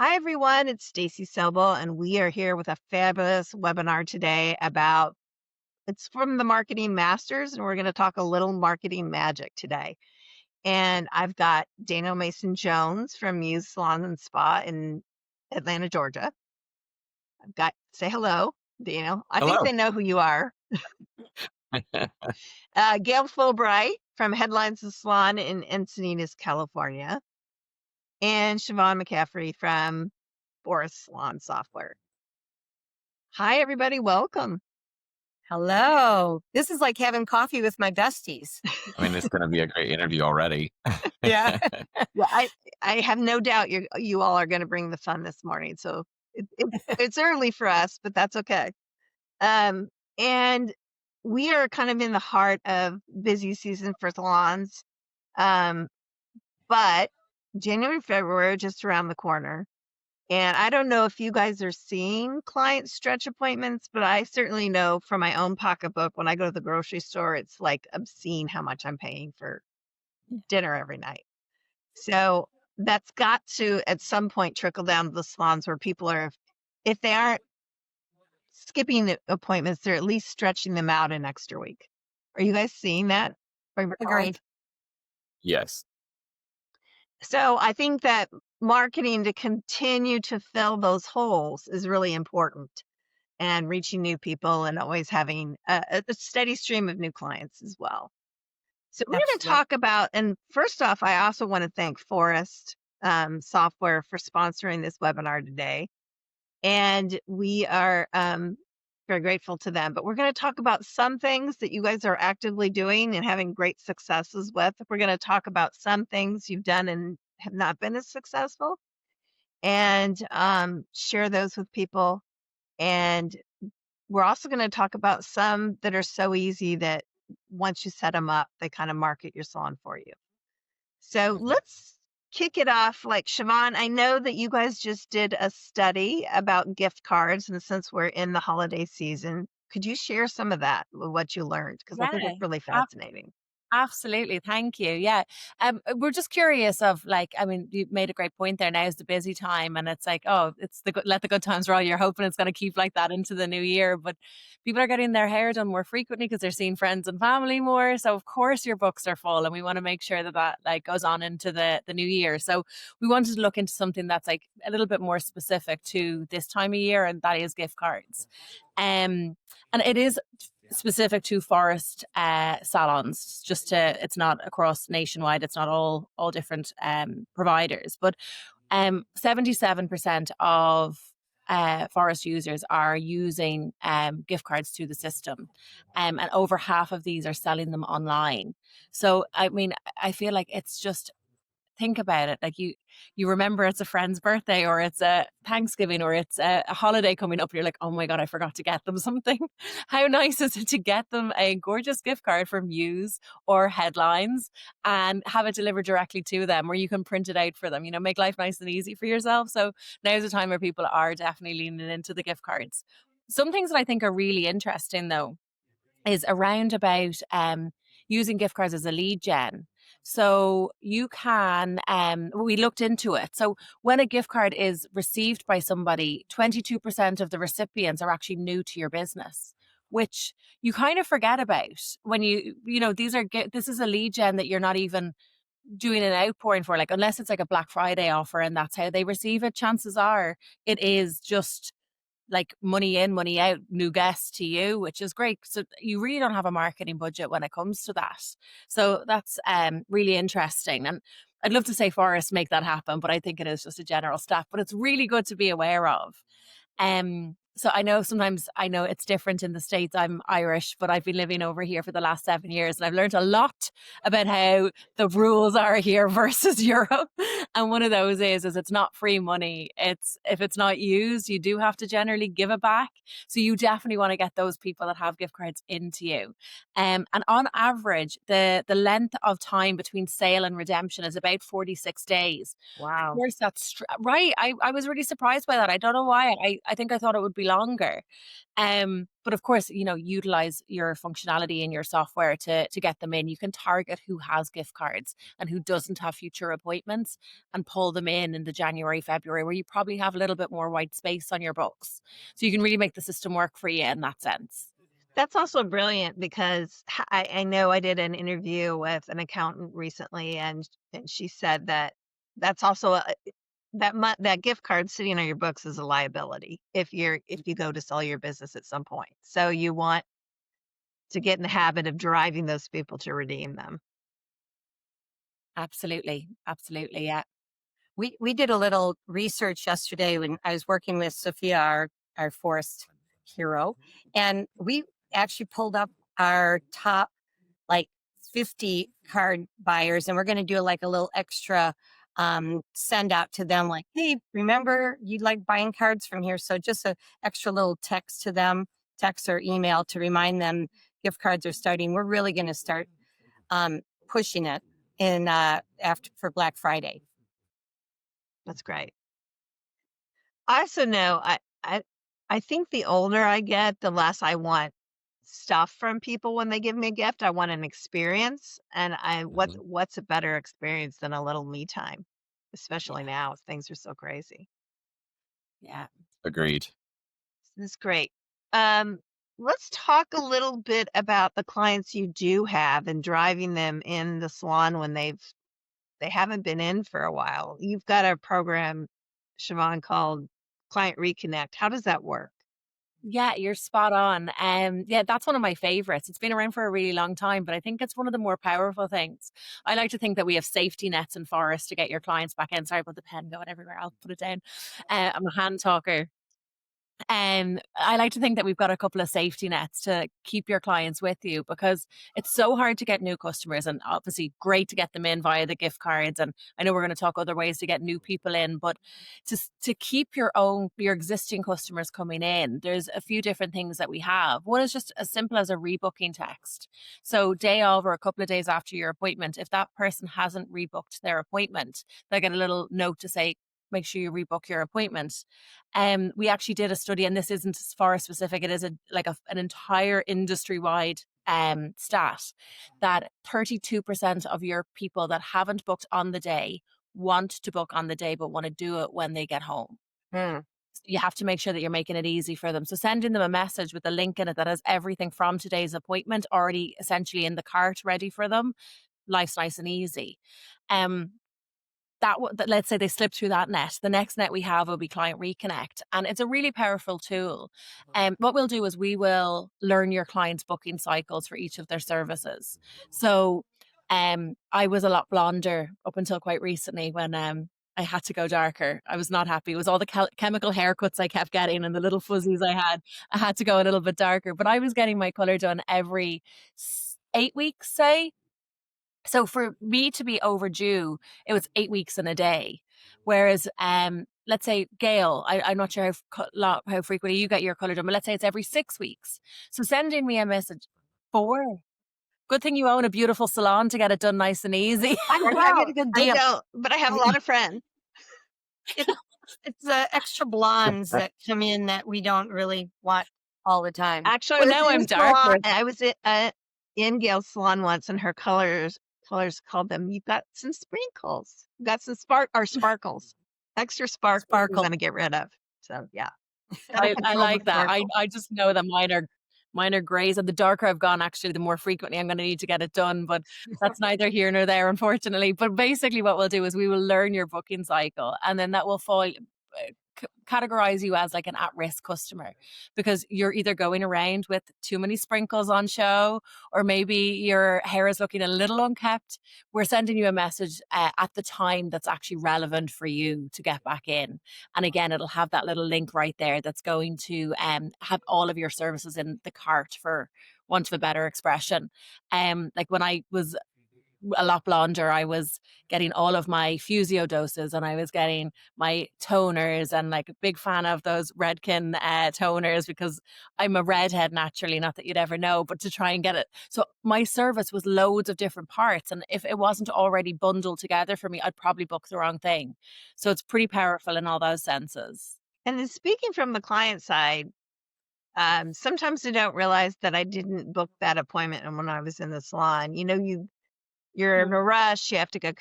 Hi, everyone. It's Stacy Sobel, and we are here with a fabulous webinar today about it's from the Marketing Masters, and we're going to talk a little marketing magic today. And I've got Daniel Mason Jones from Muse Salon and Spa in Atlanta, Georgia. Say hello, Daniel. I think Hello. they know who you are. Gail Fulbright from Headlines of Salon in Encinitas, California, and Siobhan McCaffrey from Phorest Salon Software. Hi, everybody. Welcome. Hello. This is like having coffee with my besties. I mean, it's going to be a great interview already. Yeah. Yeah, I have no doubt you all are going to bring the fun this morning. So it's early for us, but that's okay. And we are kind of in the heart of busy season for salons. But January, February are just around the corner. And I don't know if you guys are seeing client stretch appointments, but I certainly know from my own pocketbook when I go to the grocery store, it's like obscene how much I'm paying for dinner every night. So that's got to at some point trickle down to the salons where people are, if they aren't skipping the appointments, they're at least stretching them out an extra week. Are you guys seeing that? Agreed. Yes. So I think that marketing to continue to fill those holes is really important, and reaching new people and always having a steady stream of new clients as well. So we're going to Absolutely. talk about, and first off, I also want to thank Phorest Software for sponsoring this webinar today. And we are very grateful to them. But we're going to talk about some things that you guys are actively doing and having great successes with. We're going to talk about some things you've done and have not been as successful, and share those with people. And we're also going to talk about some that are so easy that once you set them up, they kind of market your salon for you. So let's kick it off. Like, Siobhan, I know that you guys just did a study about gift cards, and since we're in the holiday season, could you share some of that, what you learned? Because I think Yeah. it's really fascinating. Absolutely. Thank you. Yeah. We're just curious of like, I mean, you made a great point there. Now is the busy time and it's like, oh, it's let the good times roll. You're hoping it's going to keep like that into the new year, but people are getting their hair done more frequently because they're seeing friends and family more. So of course your books are full and we want to make sure that that like goes on into the new year. So we wanted to look into something that's like a little bit more specific to this time of year, and that is gift cards. And it is specific to Phorest salons. Just to, it's not across nationwide. It's not all different providers, but 77% of Phorest users are using gift cards through the system, and over half of these are selling them online. So I mean, I feel like it's just, think about it, like you remember it's a friend's birthday or it's a Thanksgiving or it's a holiday coming up, you're like, oh my god, I forgot to get them something. How nice is it to get them a gorgeous gift card from Muse or Headlines and have it delivered directly to them, or you can print it out for them, make life nice and easy for yourself. So now's the time where people are definitely leaning into the gift cards. Some things that I think are really interesting though is around about using gift cards as a lead gen. So you can, we looked into it. So when a gift card is received by somebody, 22% of the recipients are actually new to your business, which you kind of forget about when this is a lead gen that you're not even doing an outpouring for, like, unless it's like a Black Friday offer and that's how they receive it. Chances are it is just like money in, money out, new guests to you, which is great. So you really don't have a marketing budget when it comes to that. So that's really interesting. And I'd love to say Phorest make that happen, but I think it is just a general stat, but it's really good to be aware of. So I know sometimes, I know it's different in the States. I'm Irish, but I've been living over here for the last 7 years and I've learned a lot about how the rules are here versus Europe. And one of those is it's not free money. It's, if it's not used, you do have to generally give it back. So you definitely want to get those people that have gift cards into you. And on average, the length of time between sale and redemption is about 46 days. Of Wow. course, that's right. I was really surprised by that. I don't know why. I think I thought it would be longer. But of course, utilize your functionality in your software to get them in. You can target who has gift cards and who doesn't have future appointments and pull them in the January, February, where you probably have a little bit more white space on your books. So you can really make the system work for you in that sense. That's also brilliant because I know I did an interview with an accountant recently, and she said that that's also that gift card sitting on your books is a liability if you go to sell your business at some point. So you want to get in the habit of driving those people to redeem them. Absolutely. Absolutely. Yeah. We did a little research yesterday when I was working with Sophia, our Phorest hero, and we actually pulled up our top like 50 card buyers, and we're going to do like a little extra send out to them, like, hey, remember you like buying cards from here? So just a extra little text to them, text or email to remind them gift cards are starting. We're really going to start pushing it in after for Black Friday. That's great. I also know I think the older I get, the less I want stuff from people when they give me a gift. I want an experience, and what's a better experience than a little me time, especially now things are so crazy. Yeah. Agreed. This is great. Let's talk a little bit about the clients you do have and driving them in the salon when they haven't been in for a while. You've got a program, Siobhan, called Client Reconnect. How does that work? Yeah, you're spot on. Yeah, that's one of my favorites. It's been around for a really long time, but I think it's one of the more powerful things. I like to think that we have safety nets in Phorest to get your clients back in. Sorry about the pen going everywhere. I'll put it down. I'm a hand talker. I like to think that we've got a couple of safety nets to keep your clients with you, because it's so hard to get new customers, and obviously great to get them in via the gift cards. And I know we're going to talk other ways to get new people in, but to keep your existing customers coming in, there's a few different things that we have. One is just as simple as a rebooking text. So day of or a couple of days after your appointment, if that person hasn't rebooked their appointment, they get a little note to say, make sure you rebook your appointment. We actually did a study, and this isn't Phorest specific. It is an entire industry-wide stat that 32% of your people that haven't booked on the day want to book on the day, but want to do it when they get home. You have to make sure that you're making it easy for them. So sending them a message with a link in it that has everything from today's appointment already essentially in the cart ready for them. Life's nice and easy. That let's say they slip through that net. The next net we have will be Client Reconnect, and it's a really powerful tool. What we'll do is we will learn your clients' booking cycles for each of their services. So I was a lot blonder up until quite recently when I had to go darker. I was not happy. It was all the chemical haircuts I kept getting and the little fuzzies I had. I had to go a little bit darker, but I was getting my color done every 8 weeks, say. So for me to be overdue, it was 8 weeks and a day. Whereas, let's say, Gail, I'm not sure how frequently you get your colour done, but let's say it's every 6 weeks. So sending me a message, 4. Good thing you own a beautiful salon to get it done nice and easy. I get a good I deal. don't, but I have a lot of friends. It's extra blondes that come in that we don't really want all the time. Actually, Well, now I'm darker. I was in Gail's salon once, and her colors called them, "You've got some sprinkles. You've got some sparkles, extra sparkles we Sparkle. want to get rid of." So yeah, I like that. Sparkle. I just know that mine are grays, and the darker I've gone, actually, the more frequently I'm going to need to get it done. But that's neither here nor there, unfortunately. But basically, what we'll do is we will learn your booking cycle, and then that will categorize you as like an at-risk customer, because you're either going around with too many sprinkles on show, or maybe your hair is looking a little unkept. We're sending you a message at the time that's actually relevant for you to get back in. And again, it'll have that little link right there that's going to have all of your services in the cart, for want of a better expression. Like when I was a lot blonder, I was getting all of my Fusio doses, and I was getting my toners, and like a big fan of those Redken toners, because I'm a redhead naturally, not that you'd ever know, but to try and get it. So my service was loads of different parts, and if it wasn't already bundled together for me, I'd probably book the wrong thing. So it's pretty powerful in all those senses. And then speaking from the client side, Sometimes I don't realize that I didn't book that appointment when I was in the salon. You're in a rush. You have to go.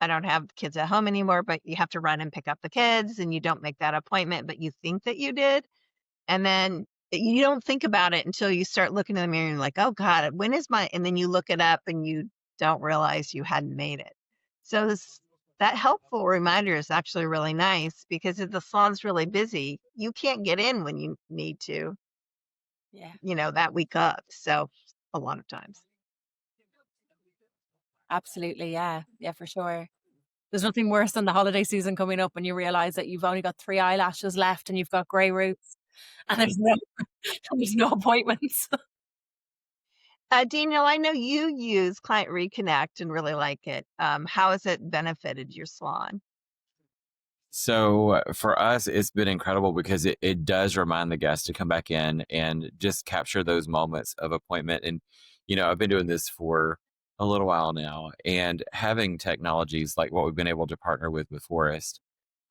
I don't have kids at home anymore, but you have to run and pick up the kids, and you don't make that appointment, but you think that you did. And then you don't think about it until you start looking in the mirror and you're like, oh God, when is and then you look it up and you don't realize you hadn't made it. So that helpful reminder is actually really nice, because if the salon's really busy, you can't get in when you need to, Yeah, that week up. So a lot of times. absolutely. Yeah, yeah, for sure. There's nothing worse than the holiday season coming up and you realize that you've only got 3 eyelashes left and you've got grey roots and there's no appointments. Daniel, I know you use Client Reconnect and really like it. How has it benefited your salon? So for us, it's been incredible because it does remind the guests to come back in and just capture those moments of appointment. And, I've been doing this for a little while now, and having technologies like what we've been able to partner with Phorest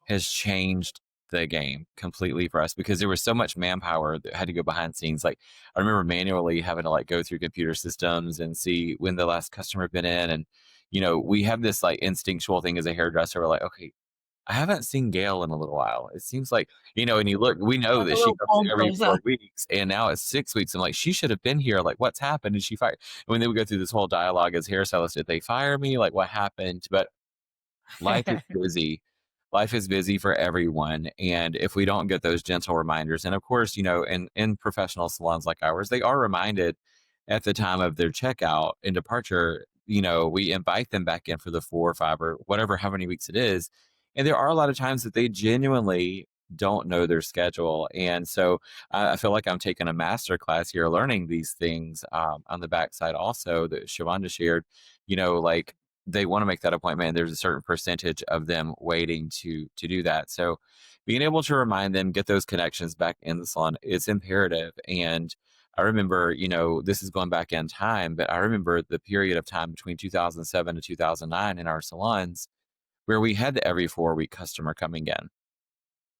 has changed the game completely for us, because there was so much manpower that had to go behind scenes. Like, I remember manually having to go through computer systems and see when the last customer had been in. And, we have this instinctual thing as a hairdresser. We're like, okay, I haven't seen Gail in a little while. It seems like, and you look, we know The that she little comes phone every goes 4 up. weeks, and now it's 6 weeks. I'm like, she should have been here. Like, what's happened? Did she fire? And when they would go through this whole dialogue as hairstylist, did they fire me? Like, what happened? But life is busy. Life is busy for everyone. And if we don't get those gentle reminders, and of course, in professional salons like ours, they are reminded at the time of their checkout and departure. We invite them back in for the 4 or 5 or whatever, how many weeks it is. And there are a lot of times that they genuinely don't know their schedule. And so I feel like I'm taking a master class here, learning these things on the backside also that Siobhan just shared, like, they want to make that appointment, and there's a certain percentage of them waiting to do that. So being able to remind them, get those connections back in the salon, it's imperative. And I remember, this is going back in time, but I remember the period of time between 2007 to 2009 in our salons where we had the every 4-week customer coming in,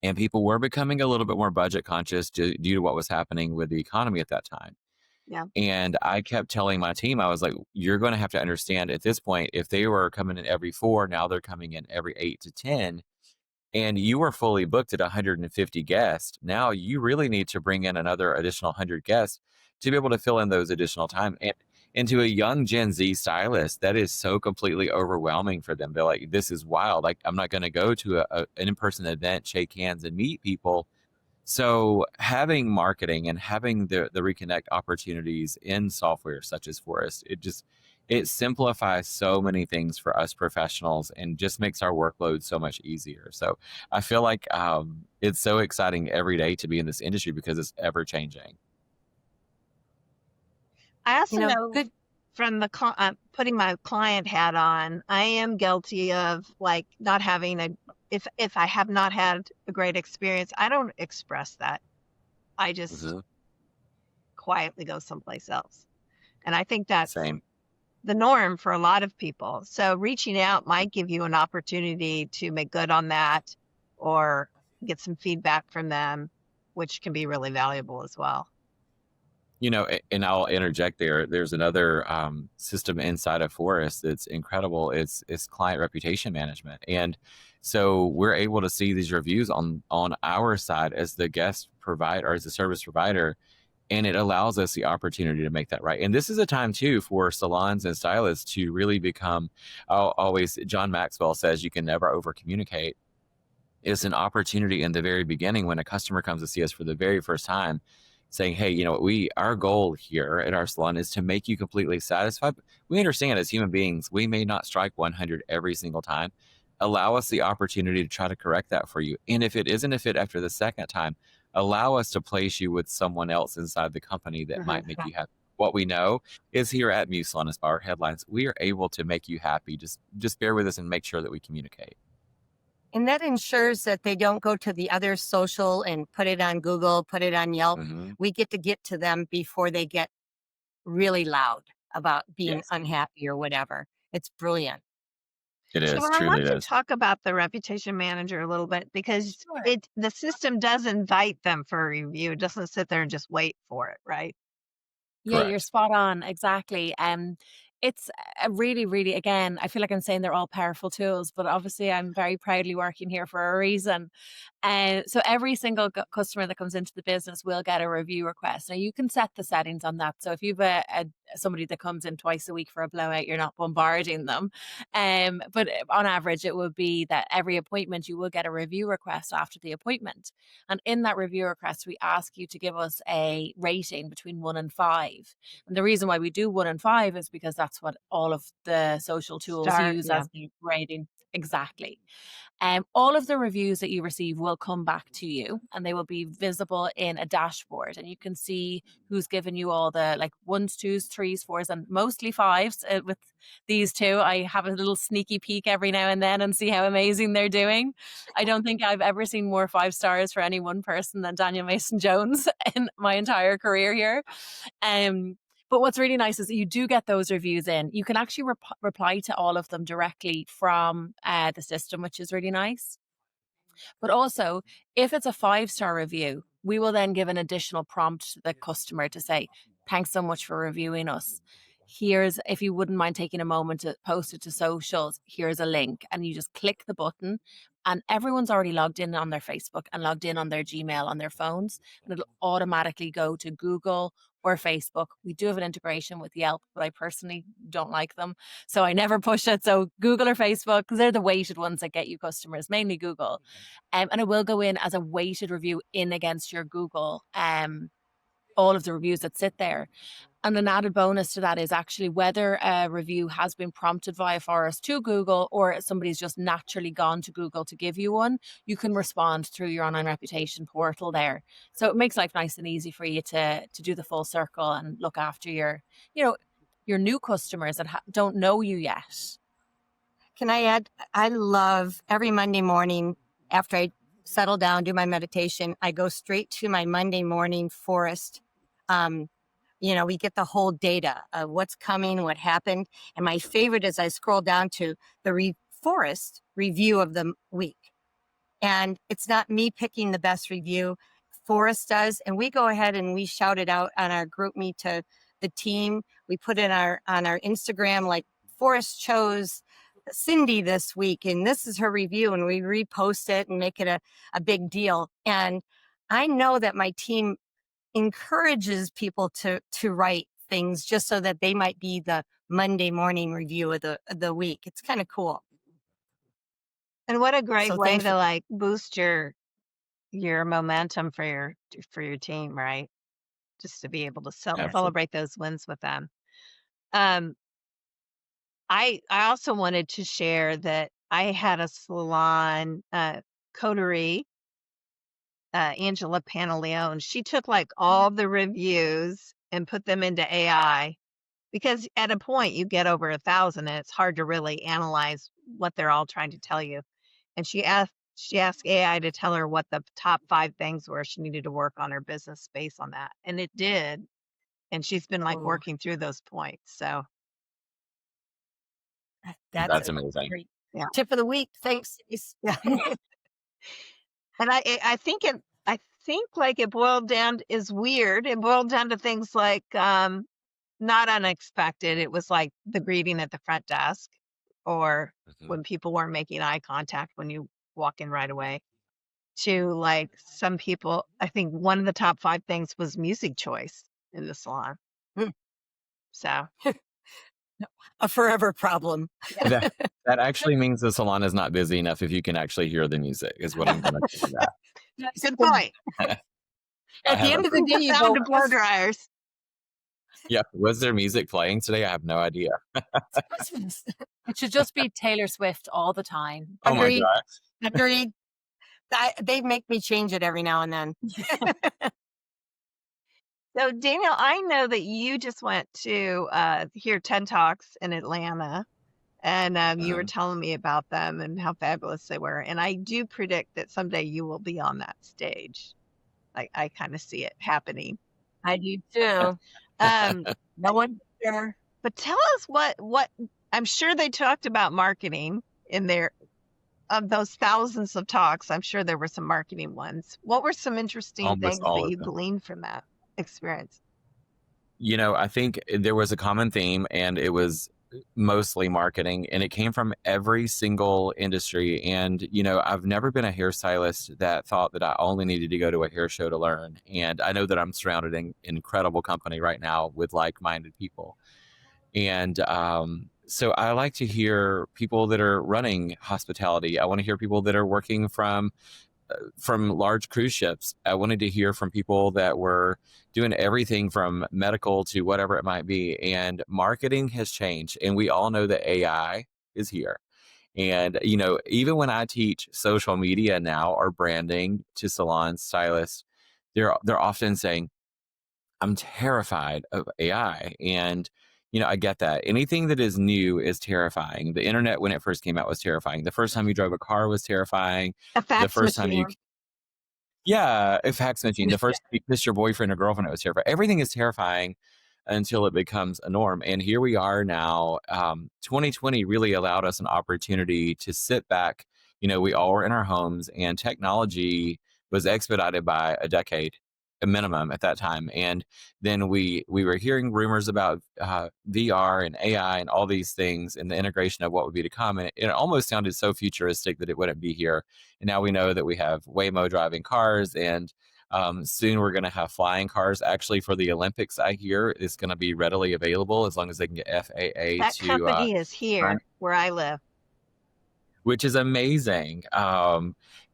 and people were becoming a little bit more budget conscious due to what was happening with the economy at that time. Yeah. And I kept telling my team, I was like, you're going to have to understand at this point, if they were coming in every 4, now they're coming in every 8 to 10, and you were fully booked at 150 guests. Now you really need to bring in another additional 100 guests to be able to fill in those additional time. And to a young Gen Z stylist, that is so completely overwhelming for them. They're like, this is wild. Like, I'm not going to go to an in-person event, shake hands, and meet people. So having marketing and having the Reconnect opportunities in software such as Phorest, it simplifies so many things for us professionals and just makes our workload so much easier. So I feel like it's so exciting every day to be in this industry because it's ever changing. I also know Good. from the putting my client hat on, I am guilty of not having if I have not had a great experience, I don't express that. I just quietly go someplace else. And I think that's Same. the norm for a lot of people. So reaching out might give you an opportunity to make good on that or get some feedback from them, which can be really valuable as well. And I'll interject there. There's another system inside of Phorest that's incredible. It's client reputation management. And so we're able to see these reviews on our side as the guest provider or as the service provider. And it allows us the opportunity to make that right. And this is a time too for salons and stylists to really become, always, John Maxwell says, you can never over communicate. It's an opportunity in the very beginning when a customer comes to see us for the very first time, saying, hey, our goal here at our salon is to make you completely satisfied. We understand as human beings, we may not strike 100 every single time. Allow us the opportunity to try to correct that for you. And if it isn't a fit after the second time, allow us to place you with someone else inside the company that might make you happy. What we know is here at Muse Salon, as our headlines, we are able to make you happy. Just bear with us and make sure that we communicate. And that ensures that they don't go to the other social and put it on Google, put it on Yelp. We get to them before they get really loud about being unhappy or whatever. It's brilliant. It So is, I truly want it to is. talk about the reputation manager a little bit because Sure. the system does invite them for a review. It doesn't sit there and just wait for it, right? Yeah, you're Correct. spot on. Exactly. It's a really, really, again, I feel like I'm saying they're all powerful tools, but obviously I'm very proudly working here for a reason. So every single customer that comes into the business will get a review request. Now you can set the settings on that. So if you've somebody that comes in twice a week for a blowout, you're not bombarding them. But on average, it would be that every appointment you will get a review request after the appointment. And in that review request, we ask you to give us a rating between 1 and 5. And the reason why we do 1 and 5 is because that's what all of the social tools use Yeah. as the rating. Exactly. All of the reviews that you receive will come back to you and they will be visible in a dashboard. And you can see who's given you all the like 1s, 2s, 3s, 4s, and mostly 5s with these two. I have a little sneaky peek every now and then and see how amazing they're doing. I don't think I've ever seen more 5 stars for any one person than Daniel Mason Jones in my entire career here. But what's really nice is that you do get those reviews in. You can actually reply to all of them directly from the system, which is really nice. But also, if it's a 5-star review, we will then give an additional prompt to the customer to say, thanks so much for reviewing us. Here's, if you wouldn't mind taking a moment to post it to socials, here's a link. And you just click the button and everyone's already logged in on their Facebook and logged in on their Gmail on their phones. And it'll automatically go to Google or Facebook. We do have an integration with Yelp, but I personally don't like them. So I never push it. So Google or Facebook, because they're the weighted ones that get you customers, mainly Google. And it will go in as a weighted review in against your Google, all of the reviews that sit there. And an added bonus to that is actually whether a review has been prompted via Phorest to Google or somebody's just naturally gone to Google to give you one, you can respond through your online reputation portal there. So it makes life nice and easy for you to do the full circle and look after your new customers that don't know you yet. Can I add? I love every Monday morning after I settle down, do my meditation, I go straight to my Monday morning Phorest. We get the whole data of what's coming, what happened. And my favorite is I scroll down to the Phorest review of the week. And it's not me picking the best review. Phorest does. And we go ahead and we shout it out on our group meet to the team. We put it on our Instagram, like Phorest chose Cindy this week, and this is her review, and we repost it and make it a big deal. And I know that my team encourages people to write things just so that they might be the Monday morning review of the week. It's kind of cool. And what a great So way thanks to for- like boost your momentum for your team, right? Just to be able to Absolutely. celebrate those wins with them. I also wanted to share that I had a salon coterie, Angela Panaleone. She took like all the reviews and put them into AI because at a point you get over 1,000 and it's hard to really analyze what they're all trying to tell you. And she asked AI to tell her what the top 5 things were she needed to work on her business based on that. And it did. And she's been like Ooh, working through those points. So That's a amazing. great yeah. tip of the week. Thanks. Yeah. And I think like it boiled down is weird. It boiled down to things like not unexpected. It was like the greeting at the front desk or when people weren't making eye contact when you walk in right away. To like some people, I think one of the top 5 things was music choice in the salon. So A forever problem. That actually means the salon is not busy enough if you can actually hear the music, is what I'm going to say to that. good point. At the end of the day, you Sound go, of blow dryers. Yeah. Was there music playing today? I have no idea. Christmas. It should just be Taylor Swift all the time. Oh my Agreed. gosh. Agreed. They make me change it every now and then. So Daniel, I know that you just went to hear TED Talks in Atlanta, and you were telling me about them and how fabulous they were. And I do predict that someday you will be on that stage. Like I kind of see it happening. I do too. No one there. But tell us what I'm sure they talked about marketing. in there. Of those thousands of talks, I'm sure there were some marketing ones. What were some interesting Almost things that all of you them. gleaned from that experience? I think there was a common theme, and it was mostly marketing, and it came from every single industry. And I've never been a hairstylist that thought that I only needed to go to a hair show to learn. And I know that I'm surrounded in incredible company right now with like-minded people. And so I like to hear people that are running hospitality. I want to hear people that are working from large cruise ships. I wanted to hear from people that were doing everything from medical to whatever it might be. And marketing has changed. And we all know that AI is here. And, even when I teach social media now or branding to salon stylists, they're often saying, I'm terrified of AI. And, I get that. Anything that is new is terrifying. The internet, when it first came out, was terrifying. The first time you drove a car was terrifying. A The fax first time you machine. Yeah, a fax machine. The first time you kissed your boyfriend or girlfriend, it was terrifying. Everything is terrifying until it becomes a norm. And here we are now. 2020 really allowed us an opportunity to sit back. We all were in our homes, and technology was expedited by a decade, a minimum at that time. And then we were hearing rumors about VR and AI and all these things and the integration of what would be to come. And it almost sounded so futuristic that it wouldn't be here. And now we know that we have Waymo driving cars, and soon we're going to have flying cars. Actually, for the Olympics, I hear it's going to be readily available as long as they can get FAA That to company is run, here where I live. which is amazing.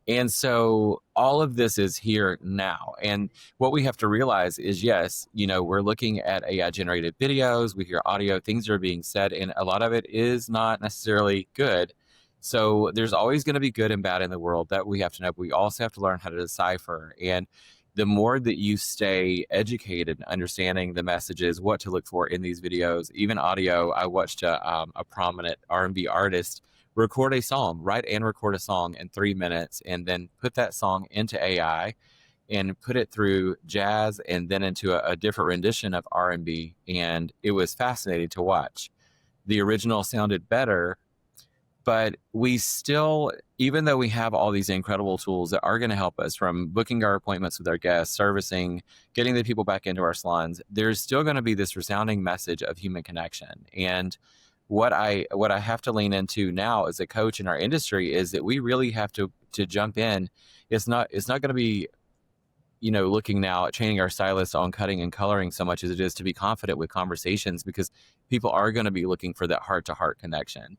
And so all of this is here now. And what we have to realize is, yes, we're looking at AI generated videos, we hear audio, things are being said, and a lot of it is not necessarily good. So there's always going to be good and bad in the world that we have to know. But we also have to learn how to decipher. And the more that you stay educated and understanding the messages, what to look for in these videos, even audio. I watched a prominent R&B artist record a song, write and record a song in 3 minutes, and then put that song into AI and put it through jazz and then into a different rendition of R&B. And it was fascinating to watch. The original sounded better, but we still, even though we have all these incredible tools that are going to help us, from booking our appointments with our guests, servicing, getting the people back into our salons, there's still going to be this resounding message of human connection. And what I have to lean into now as a coach in our industry is that we really have to jump in. It's not going to be, looking now at training our stylists on cutting and coloring so much as it is to be confident with conversations, because people are going to be looking for that heart to heart connection.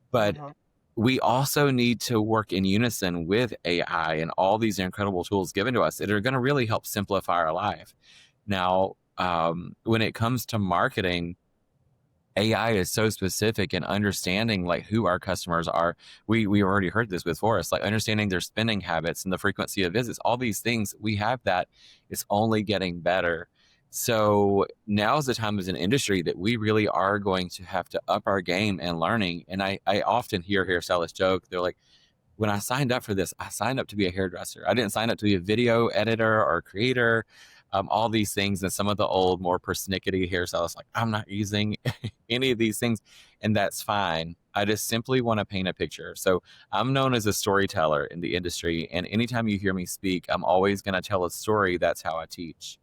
But we also need to work in unison with AI and all these incredible tools given to us that are going to really help simplify our life. Now, when it comes to marketing, AI is so specific in understanding like who our customers are. We already heard this with Phorest, like understanding their spending habits and the frequency of visits, all these things. We have that. It's only getting better. So now is the time as an industry that we really are going to have to up our game and learning. And I often hear hairstylists joke, they're like, when I signed up for this, I signed up to be a hairdresser. I didn't sign up to be a video editor or creator, all these things. And some of the old, more persnickety hairstylists, like, I'm not using any of these things, and that's fine. I just simply want to paint a picture. So I'm known as a storyteller in the industry. And anytime you hear me speak, I'm always going to tell a story. That's how I teach.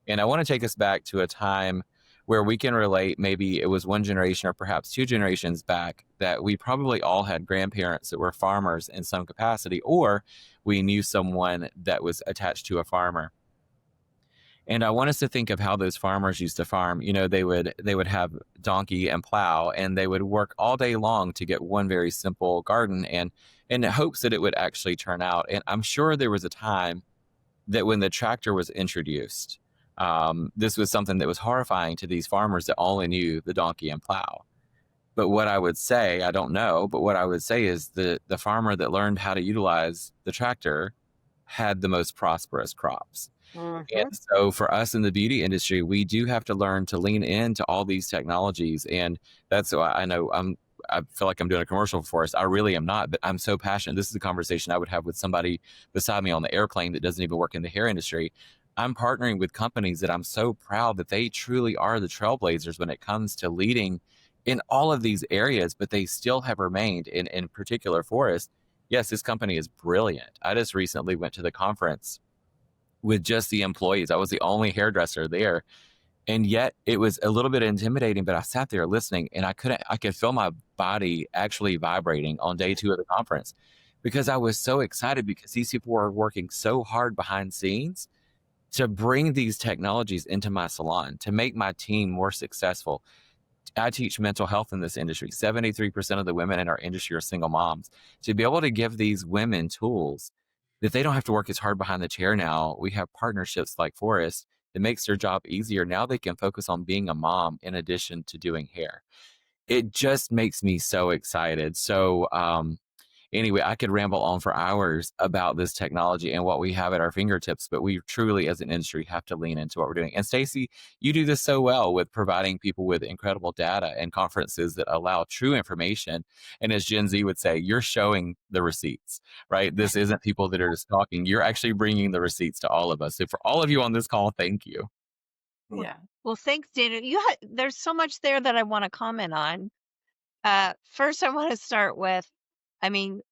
And I want to take us back to a time where we can relate. Maybe it was one generation or perhaps 2 generations back that we probably all had grandparents that were farmers in some capacity, or we knew someone that was attached to a farmer. And I want us to think of how those farmers used to farm. They would have donkey and plow, and they would work all day long to get one very simple garden, and in hopes that it would actually turn out. And I'm sure there was a time that when the tractor was introduced, this was something that was horrifying to these farmers that only knew the donkey and plow. But what I would say, I don't know, but what I would say is the farmer that learned how to utilize the tractor had the most prosperous crops. And so for us in the beauty industry, we do have to learn to lean into all these technologies. And that's why I feel like I'm doing a commercial for us. I really am not, but I'm so passionate. This is a conversation I would have with somebody beside me on the airplane that doesn't even work in the hair industry. I'm partnering with companies that I'm so proud that they truly are the trailblazers when it comes to leading in all of these areas, but they still have remained in particular Phorest. Yes, this company is brilliant. I just recently went to the conference with just the employees. I was the only hairdresser there. And yet it was a little bit intimidating, but I sat there listening and I could feel my body actually vibrating on day 2 of the conference because I was so excited because these people were working so hard behind scenes to bring these technologies into my salon, to make my team more successful. I teach mental health in this industry. 73% of the women in our industry are single moms. To be able to give these women tools that they don't have to work as hard behind the chair now, we have partnerships like Phorest that makes their job easier. Now they can focus on being a mom in addition to doing hair. It just makes me so excited. So, anyway, I could ramble on for hours about this technology and what we have at our fingertips, but we truly, as an industry, have to lean into what we're doing. And Stacey, you do this so well with providing people with incredible data and conferences that allow true information. And as Gen Z would say, you're showing the receipts, right? This isn't people that are just talking. You're actually bringing the receipts to all of us. So for all of you on this call, thank you. Yeah. Well, thanks, Dana. There's so much there that I want to comment on. First, I want to start with, I mean,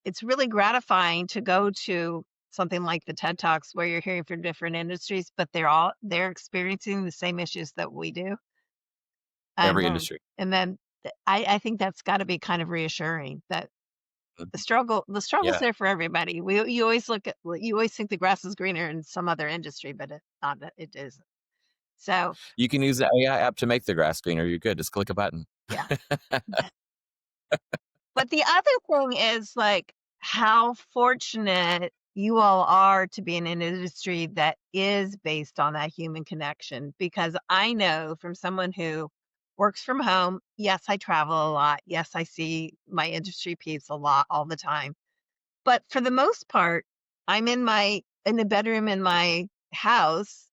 it's really gratifying to go to something like the TED Talks where you're hearing from different industries, but they're experiencing the same issues that we do. Every And industry. and then I think that's got to be kind of reassuring that the struggle's Yeah. there for everybody. You always you always think the grass is greener in some other industry, but it isn't. So You can use the AI app to make the grass greener. You're good. Just click a button. yeah. But the other thing is like how fortunate you all are to be in an industry that is based on that human connection. Because I know from someone who works from home, yes, I travel a lot. Yes, I see my industry peeps a lot all the time. But for the most part, I'm in the bedroom in my house.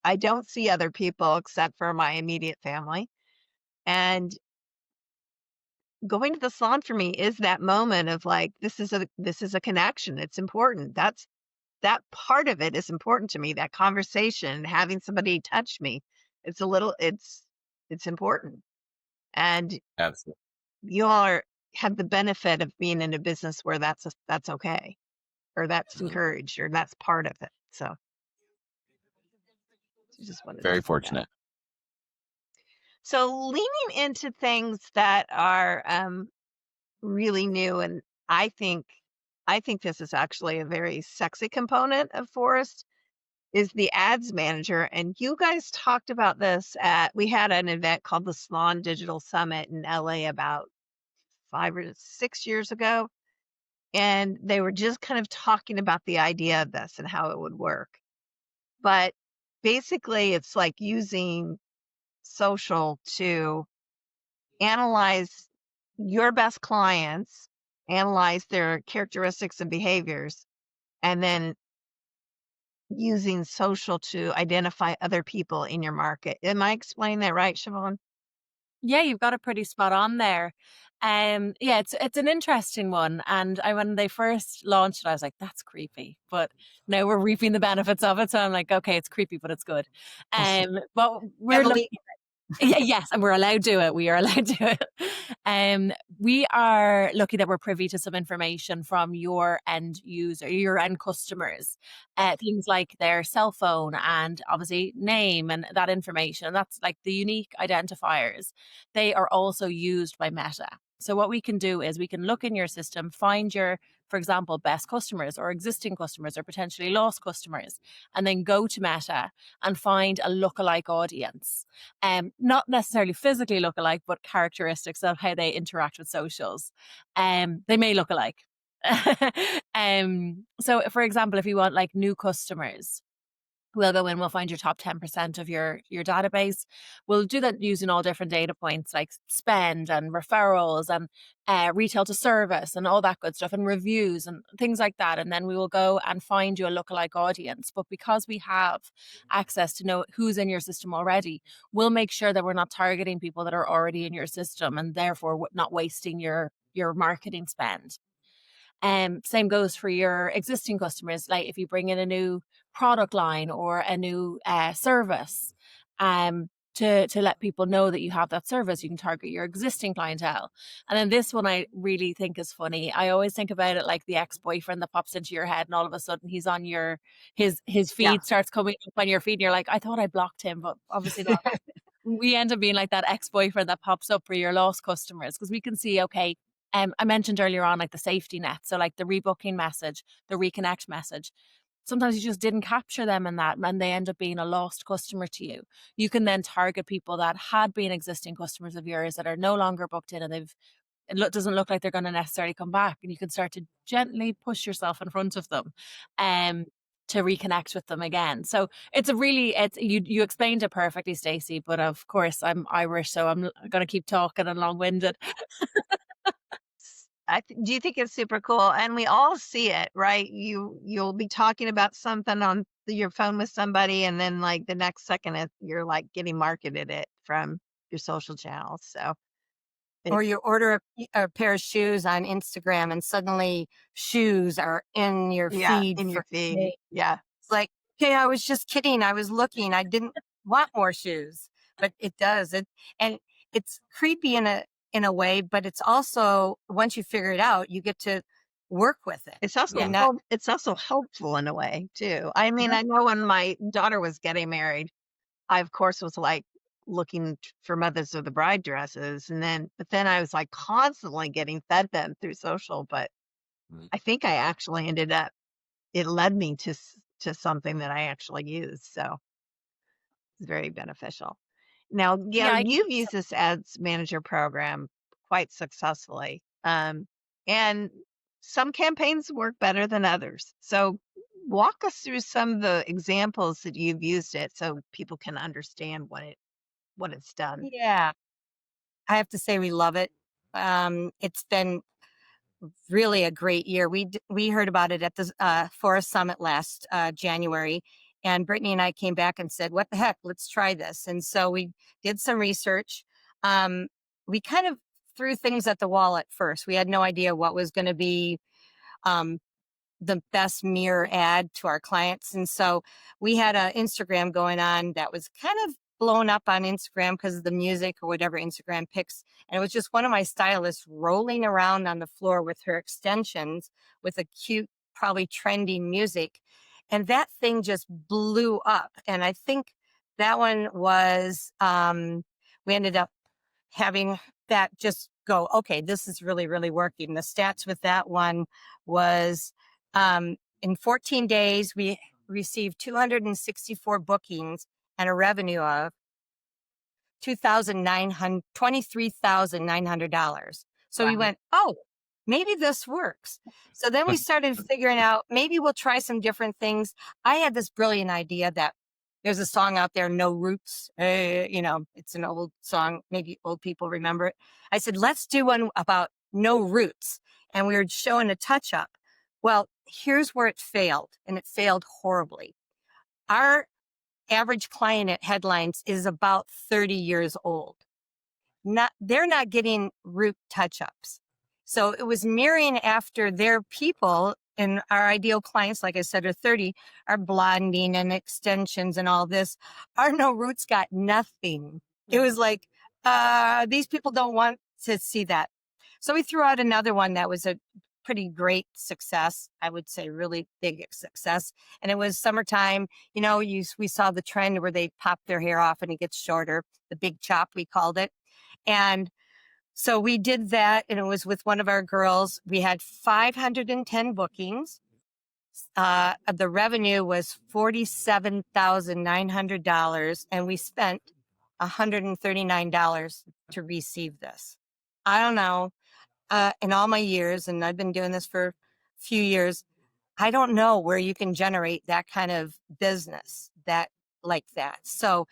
I don't see other people except for my immediate family. And going to the salon for me is that moment of like, this is a connection. It's important. That part of it is important to me. That conversation, having somebody touch me, it's important. And Absolutely. you all have the benefit of being in a business where that's okay, or that's encouraged, or that's part of it. So I just wanted to Very say that. fortunate. So leaning into things that are really new, and I think this is actually a very sexy component of Phorest, is the ads manager. And you guys talked about this we had an event called the Salon Digital Summit in LA about 5 or 6 years ago. And they were just kind of talking about the idea of this and how it would work. But basically, it's like using social to analyze your best clients, analyze their characteristics and behaviors, and then using social to identify other people in your market. Am I explaining that right, Siobhan? Yeah, you've got it pretty spot on there. Yeah, it's an interesting one. And when they first launched it, I was like, that's creepy. But now we're reaping the benefits of it. So I'm like, okay, it's creepy, but it's good. But we're looking. Yes, and we're allowed to do it. We are allowed to do it. We are lucky that we're privy to some information from your end user, your end customers, things like their cell phone and obviously name and that information. That's like the unique identifiers. They are also used by Meta. So what we can do is we can look in your system, find your, for example, best customers or existing customers or potentially lost customers, and then go to Meta and find a lookalike audience. Not necessarily physically look alike, but characteristics of how they interact with socials. They may look alike. So for example, if you want like new customers, we'll go in, we'll find your top 10% of your database. We'll do that using all different data points like spend and referrals and retail to service and all that good stuff and reviews and things like that. And then we will go and find you a lookalike audience. But because we have access to know who's in your system already, we'll make sure that we're not targeting people that are already in your system and therefore not wasting your marketing spend. Same goes for your existing customers. Like if you bring in a new product line or a new service, to let people know that you have that service. You can target your existing clientele. And then this one I really think is funny. I always think about it like the ex-boyfriend that pops into your head and all of a sudden he's on your his Yeah. feed starts coming up on your feed and you're like, I thought I blocked him, but obviously not. We end up being like that ex-boyfriend that pops up for your lost customers, because we can see, okay, I mentioned earlier on like the safety net. So like the rebooking message, the reconnect message. Sometimes you just didn't capture them in that and they end up being a lost customer to you. You can then target people that had been existing customers of yours that are no longer booked in, and doesn't look like they're going to necessarily come back, and you can start to gently push yourself in front of them to reconnect with them again. So it's you explained it perfectly, Stacey, but of course I'm Irish, so I'm going to keep talking and long-winded. Do you think it's super cool? And we all see it, right? You'll be talking about something on your phone with somebody, and then like the next second you're like getting marketed it from your social channels. So Or you order a pair of shoes on Instagram and suddenly shoes are in your feed in your for feed. days. Yeah. It's like, okay, I was just kidding. I was looking. I didn't want more shoes, but it does. And it's creepy in a way, but it's also, once you figure it out, you get to work with it. It's also You're not, it's also helpful in a way too. I mean, Yeah. I know when my daughter was getting married, I of course was like looking for mothers of the bride dresses, but then I was like constantly getting fed them through social. But Mhm. I think I actually ended up, it led me to something that I actually use. So it's very beneficial. Now, Yeah, you've used this ads manager program quite successfully. And some campaigns work better than others. So walk us through some of the examples that you've used it so people can understand what it's done. yeah, I have to say we love it. It's been really a great year. We heard about it at the Forest Summit last January, and Brittany and I came back and said, "What the heck? Let's try this." And so we did some research. We kind of threw things at the wall at first. We had no idea what was going to be um, the best mirror ad to our clients. And so we had an Instagram going on that was kind of blown up on Instagram because of the music or whatever Instagram picks. And it was just one of my stylists rolling around on the floor with her extensions with a cute, probably trending music. And that thing just blew up. And I think that one was, we ended up having that just go, okay, this is really, really working. The stats with that one was in 14 days, we received 264 bookings and a revenue of $23,900. So we Wow. went, oh, maybe this works. So then we started figuring out, maybe we'll try some different things. I had this brilliant idea that there's a song out there, No Roots. It's an old song. Maybe old people remember it. I said, let's do one about no roots. And we were showing a touch up. Well, here's where it failed, and it failed horribly. Our average client at Headlines is about 30 years old. They're not getting root touch-ups. So it was mirroring after their people, and our ideal clients, like I said, are 30, are blonding and extensions and all this. Our no roots got nothing. It was like, these people don't want to see that. So we threw out another one that was a pretty great success. I would say really big success. And it was summertime. We saw the trend where they pop their hair off and it gets shorter, the big chop, we called it. And so we did that, and it was with one of our girls. We had 510 bookings. The revenue was $47,900, and we spent $139 to receive this. I don't know. In all my years, and I've been doing this for a few years, I don't know where you can generate that kind of business like that. So,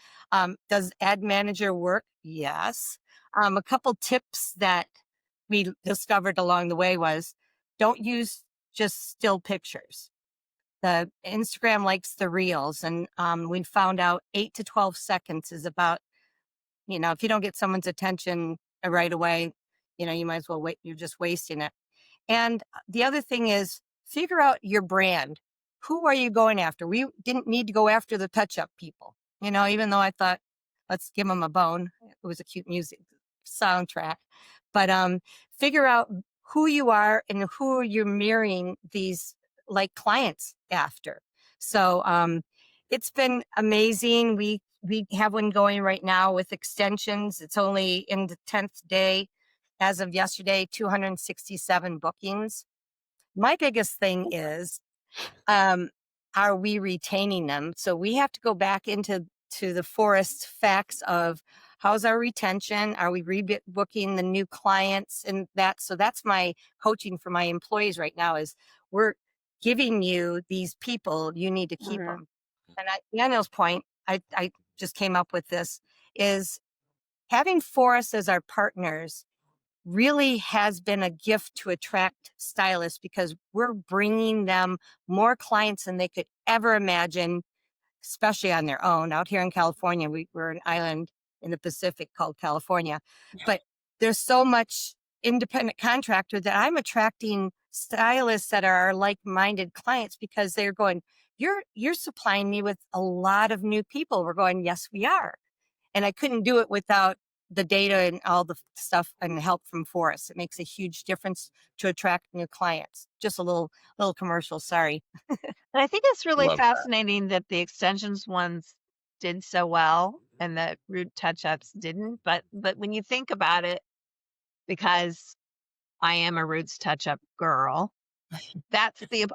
does Ad Manager work? Yes. A couple tips that we discovered along the way was, don't use just still pictures. The Instagram likes the reels, and we found out 8 to 12 seconds is about, if you don't get someone's attention right away, you might as well wait. You're just wasting it. And the other thing is, figure out your brand. Who are you going after? We didn't need to go after the touch-up people, even though I thought Let's give them a bone. It was a cute music soundtrack. But figure out who you are and who you're mirroring these like clients after. So it's been amazing. We have one going right now with extensions. It's only in the 10th day. As of yesterday, 267 bookings. My biggest thing is, are we retaining them? So we have to go back into the Phorest facts of how's our retention? Are we rebooking the new clients and that? So that's my coaching for my employees right now is we're giving you these people, you need to keep them. And Daniel's point, I just came up with this, is having Phorest as our partners really has been a gift to attract stylists because we're bringing them more clients than they could ever imagine, especially on their own. Out here in California, we're an island in the Pacific called California, but there's so much independent contractor that I'm attracting stylists that are like-minded clients because they're going, you're supplying me with a lot of new people. We're going, yes, we are. And I couldn't do it without the data and all the stuff and help from Phorest. It makes a huge difference to attract new clients. Just a little commercial, sorry. And I think it's really Love that. fascinating that the extensions ones did so well and the root touch-ups didn't. But when you think about it, because I am a roots touch-up girl,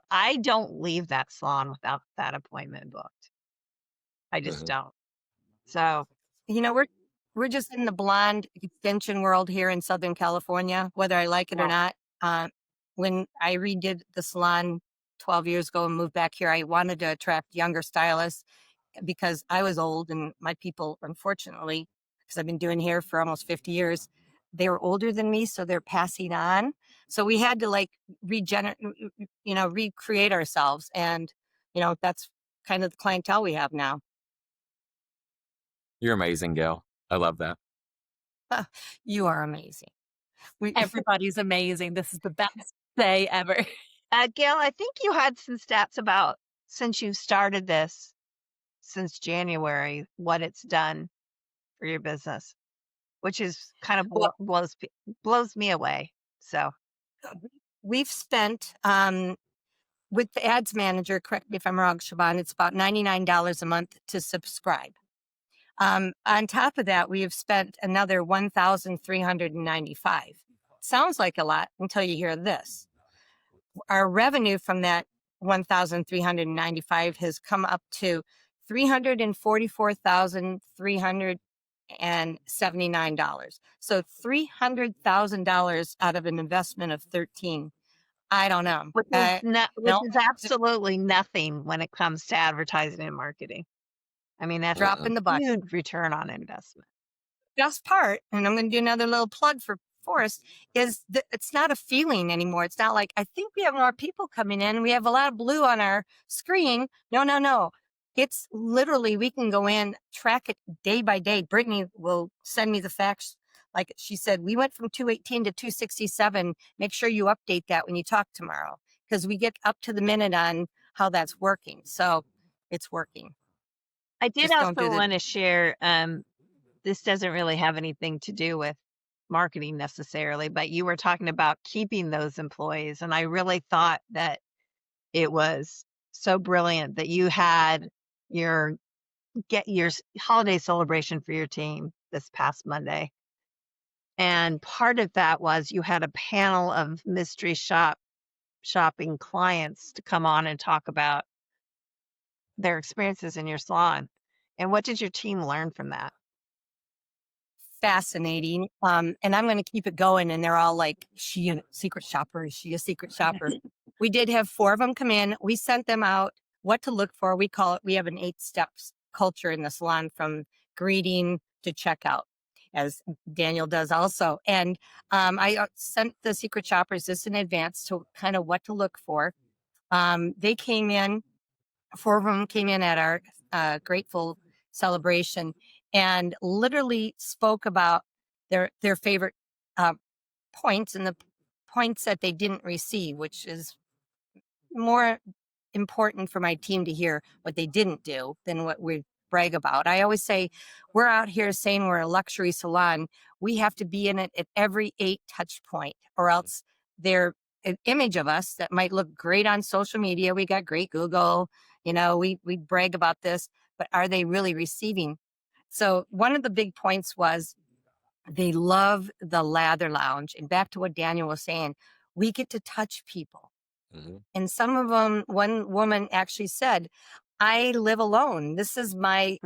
I don't leave that salon without that appointment booked. I just don't. So You know, we're just in the blonde extension world here in Southern California, whether I like it or not. When I redid the salon 12 years ago and moved back here, I wanted to attract younger stylists because I was old and my people, unfortunately, because I've been doing hair for almost 50 years, they were older than me, so they're passing on. So we had to like recreate ourselves. And, that's kind of the clientele we have now. You're amazing, Gail. I love that. You are amazing. Everybody's amazing. This is the best day ever. Gail, I think you had some stats about since you've started this since January, what it's done for your business, which is kind of blows me away. So we've spent with the ads manager, correct me if I'm wrong, Siobhan, it's about $99 a month to subscribe. On top of that, we have spent another $1,395. Sounds like a lot until you hear this. Our revenue from that $1,395 has come up to $344,379. So $300,000 out of an investment of 13. I don't know. which is absolutely nothing when it comes to advertising and marketing. I mean, that's drop in the bucket. Huge return on investment. Best part, and I'm going to do another little plug for Phorest, is that it's not a feeling anymore. It's not like, I think we have more people coming in. We have a lot of blue on our screen. No. It's literally, we can go in, track it day by day. Brittany will send me the facts. Like she said, we went from 218 to 267. Make sure you update that when you talk tomorrow, because we get up to the minute on how that's working. So it's working. I did also want to share, this doesn't really have anything to do with marketing necessarily, but you were talking about keeping those employees. And I really thought that it was so brilliant that you had your holiday celebration for your team this past Monday. And part of that was you had a panel of mystery shopping clients to come on and talk about their experiences in your salon. And what did your team learn from that? Fascinating. And I'm going to keep it going. And they're all like, she a secret shopper? Is she a secret shopper? We did have 4 of them come in. We sent them out what to look for. We have an 8 steps culture in the salon, from greeting to checkout, as Daniel does also. And I sent the secret shoppers this in advance to kind of what to look for. They came in, 4 of them came in at our grateful celebration and literally spoke about their favorite points and the points that they didn't receive, which is more important for my team to hear what they didn't do than what we brag about. I always say, we're out here saying we're a luxury salon. We have to be in it at every 8 touch point, or else they're an image of us that might look great on social media. We got great Google, we brag about this, but are they really receiving? So one of the big points was they love the lather lounge. And back to what Daniel was saying, we get to touch people. Mhm. And some of them, one woman actually said, I live alone. This is my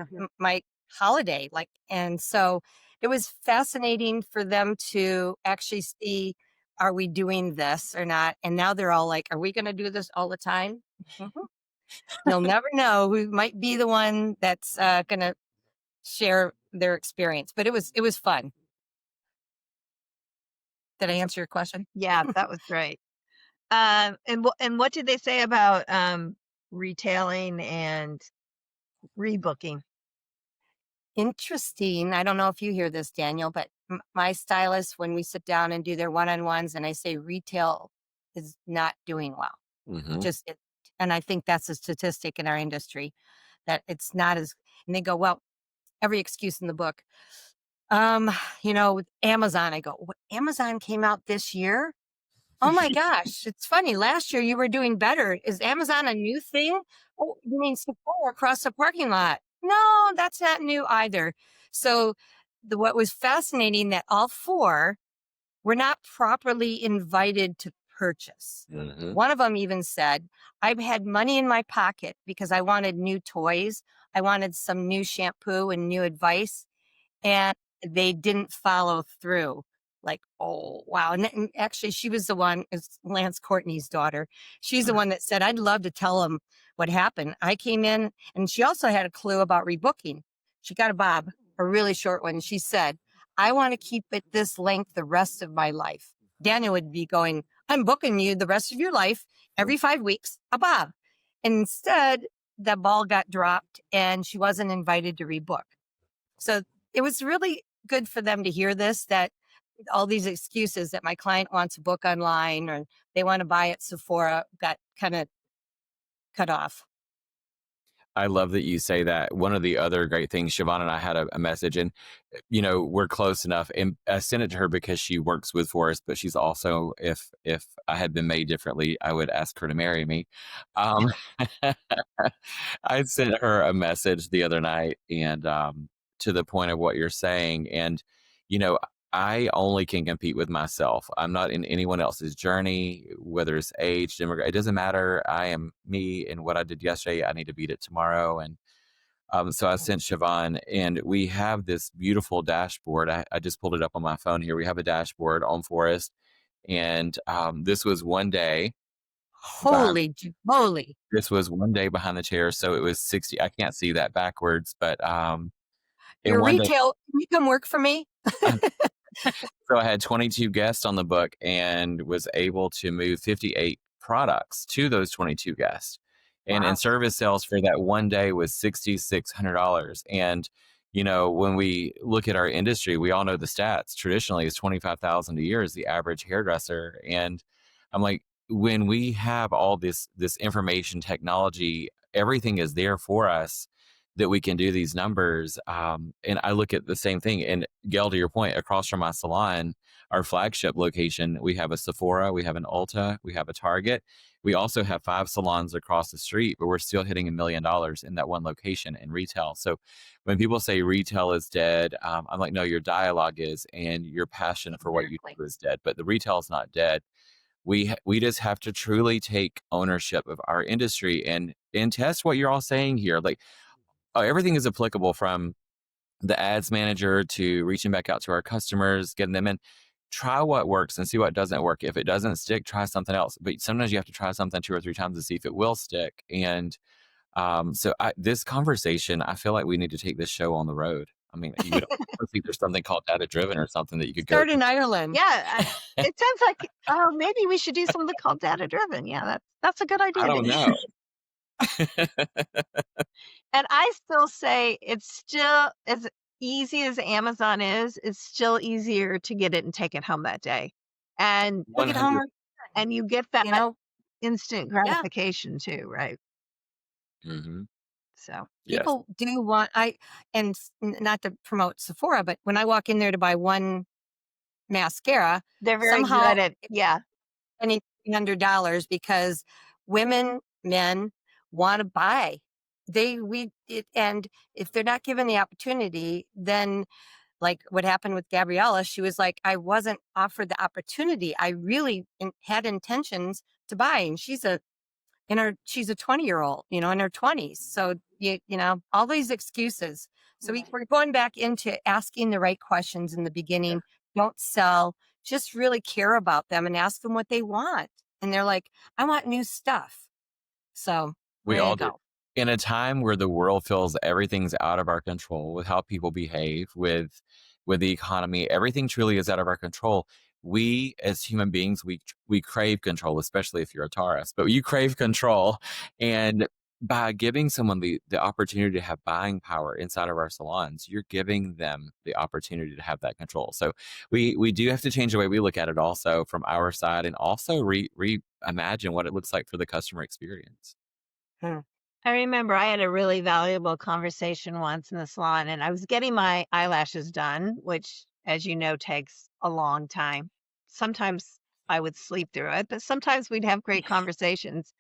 holiday. And so it was fascinating for them to actually see, are we doing this or not? And now they're all like, are we going to do this all the time? Mhm. You'll never know who might be the one that's going to share their experience. But it was fun. Did I answer your question? Yeah, that was great. And what did they say about retailing and rebooking? Interesting. I don't know if you hear this, Daniel, but my stylist, when we sit down and do their one-on-ones, and I say retail is not doing well. Mhm. And I think that's a statistic in our industry that it's not as. And they go, well, every excuse in the book. With Amazon, I go, what, Amazon came out this year? Oh my gosh, it's funny. Last year you were doing better. Is Amazon a new thing? Oh, you mean Sephora across the parking lot? No, that's not new either. So what was fascinating that all 4 were not properly invited to purchase. Mhm. One of them even said, I've had money in my pocket because I wanted new toys. I wanted some new shampoo and new advice. And they didn't follow through. Like, oh, wow. And actually, she was the one, it's Lance Courtney's daughter. She's the one that said, I'd love to tell them what happened. I came in, and she also had a clue about rebooking. She got a bob, a really short one. She said, I want to keep it this length the rest of my life. Daniel would be going, I'm booking you the rest of your life every 5 weeks, a bob. Instead, the ball got dropped and she wasn't invited to rebook. So it was really good for them to hear this, that all these excuses that my client wants a book online or they want to buy at Sephora got kind of cut off. I love that you say that. One of the other great things, Siobhan and I had a message, and we're close enough. And I sent it to her because she works with Phorest, but she's also, if I had been made differently, I would ask her to marry me. Um, I sent her a message the other night, and to the point of what you're saying, and you know, I only can compete with myself. I'm not in anyone else's journey, whether it's age, demographic. It doesn't matter. I am me, and what I did yesterday, I need to beat it tomorrow. And so I sent Siobhan, and we have this beautiful dashboard. I just pulled it up on my phone here. We have a dashboard on Phorest, and this was one day. Holy moly. This was one day behind the chair, so it was 60. I can't see that backwards, but in Your one day. retail, can you come work for me? So I had 22 guests on the book and was able to move 58 products to those 22 guests. And Wow. in service sales for that one day was $6,600. And when we look at our industry, we all know the stats. Traditionally, it's 25,000 a year is the average hairdresser. And I'm like, when we have all this information technology, everything is there for us that we can do these numbers. And I look at the same thing. And Gail, to your point, across from my salon, our flagship location, we have a Sephora, we have an Ulta, we have a Target. We also have 5 salons across the street, but we're still hitting $1 million in that one location in retail. So when people say retail is dead, I'm like, no, your dialogue is, and your passion for what you do is dead. But the retail is not dead. We just have to truly take ownership of our industry and test what you're all saying here. Like, everything is applicable, from the ads manager to reaching back out to our customers, getting them in. Try what works and see what doesn't work. If it doesn't stick, try something else. But sometimes you have to try something 2 or 3 times to see if it will stick. And so this conversation, I feel like we need to take this show on the road. I mean, you would think there's something called data driven or something that you could go Start in Ireland. Yeah, it sounds like, oh, maybe we should do something called data driven. Yeah, that's a good idea. I don't know. And I still say it's still as easy as Amazon is, it's still easier to get it and take it home that day. And Take it home, and you get that you know, instant gratification too, right? Mm-hmm. So Yes. People do want not to promote Sephora, but when I walk in there to buy one mascara, they're very somehow good at, yeah. spending $300 because men want to buy. And if they're not given the opportunity, then like what happened with Gabriella, she was like, I wasn't offered the opportunity. I really had intentions to buy, and she's a 20-year-old, in her 20s. So all these excuses. So we're going back into asking the right questions in the beginning. Don't sell, just really care about them and ask them what they want. And they're like, I want new stuff. So We there you all do. go. In a time where the world feels everything's out of our control with how people behave, with the economy, everything truly is out of our control. We as human beings, we crave control, especially if you're a Taurus, but you crave control. And by giving someone the opportunity to have buying power inside of our salons, you're giving them the opportunity to have that control. So we do have to change the way we look at it also from our side, and also reimagine what it looks like for the customer experience. Hmm. I remember I had a really valuable conversation once in the salon, and I was getting my eyelashes done, which, as you know, takes a long time. Sometimes I would sleep through it, but sometimes we'd have great conversations.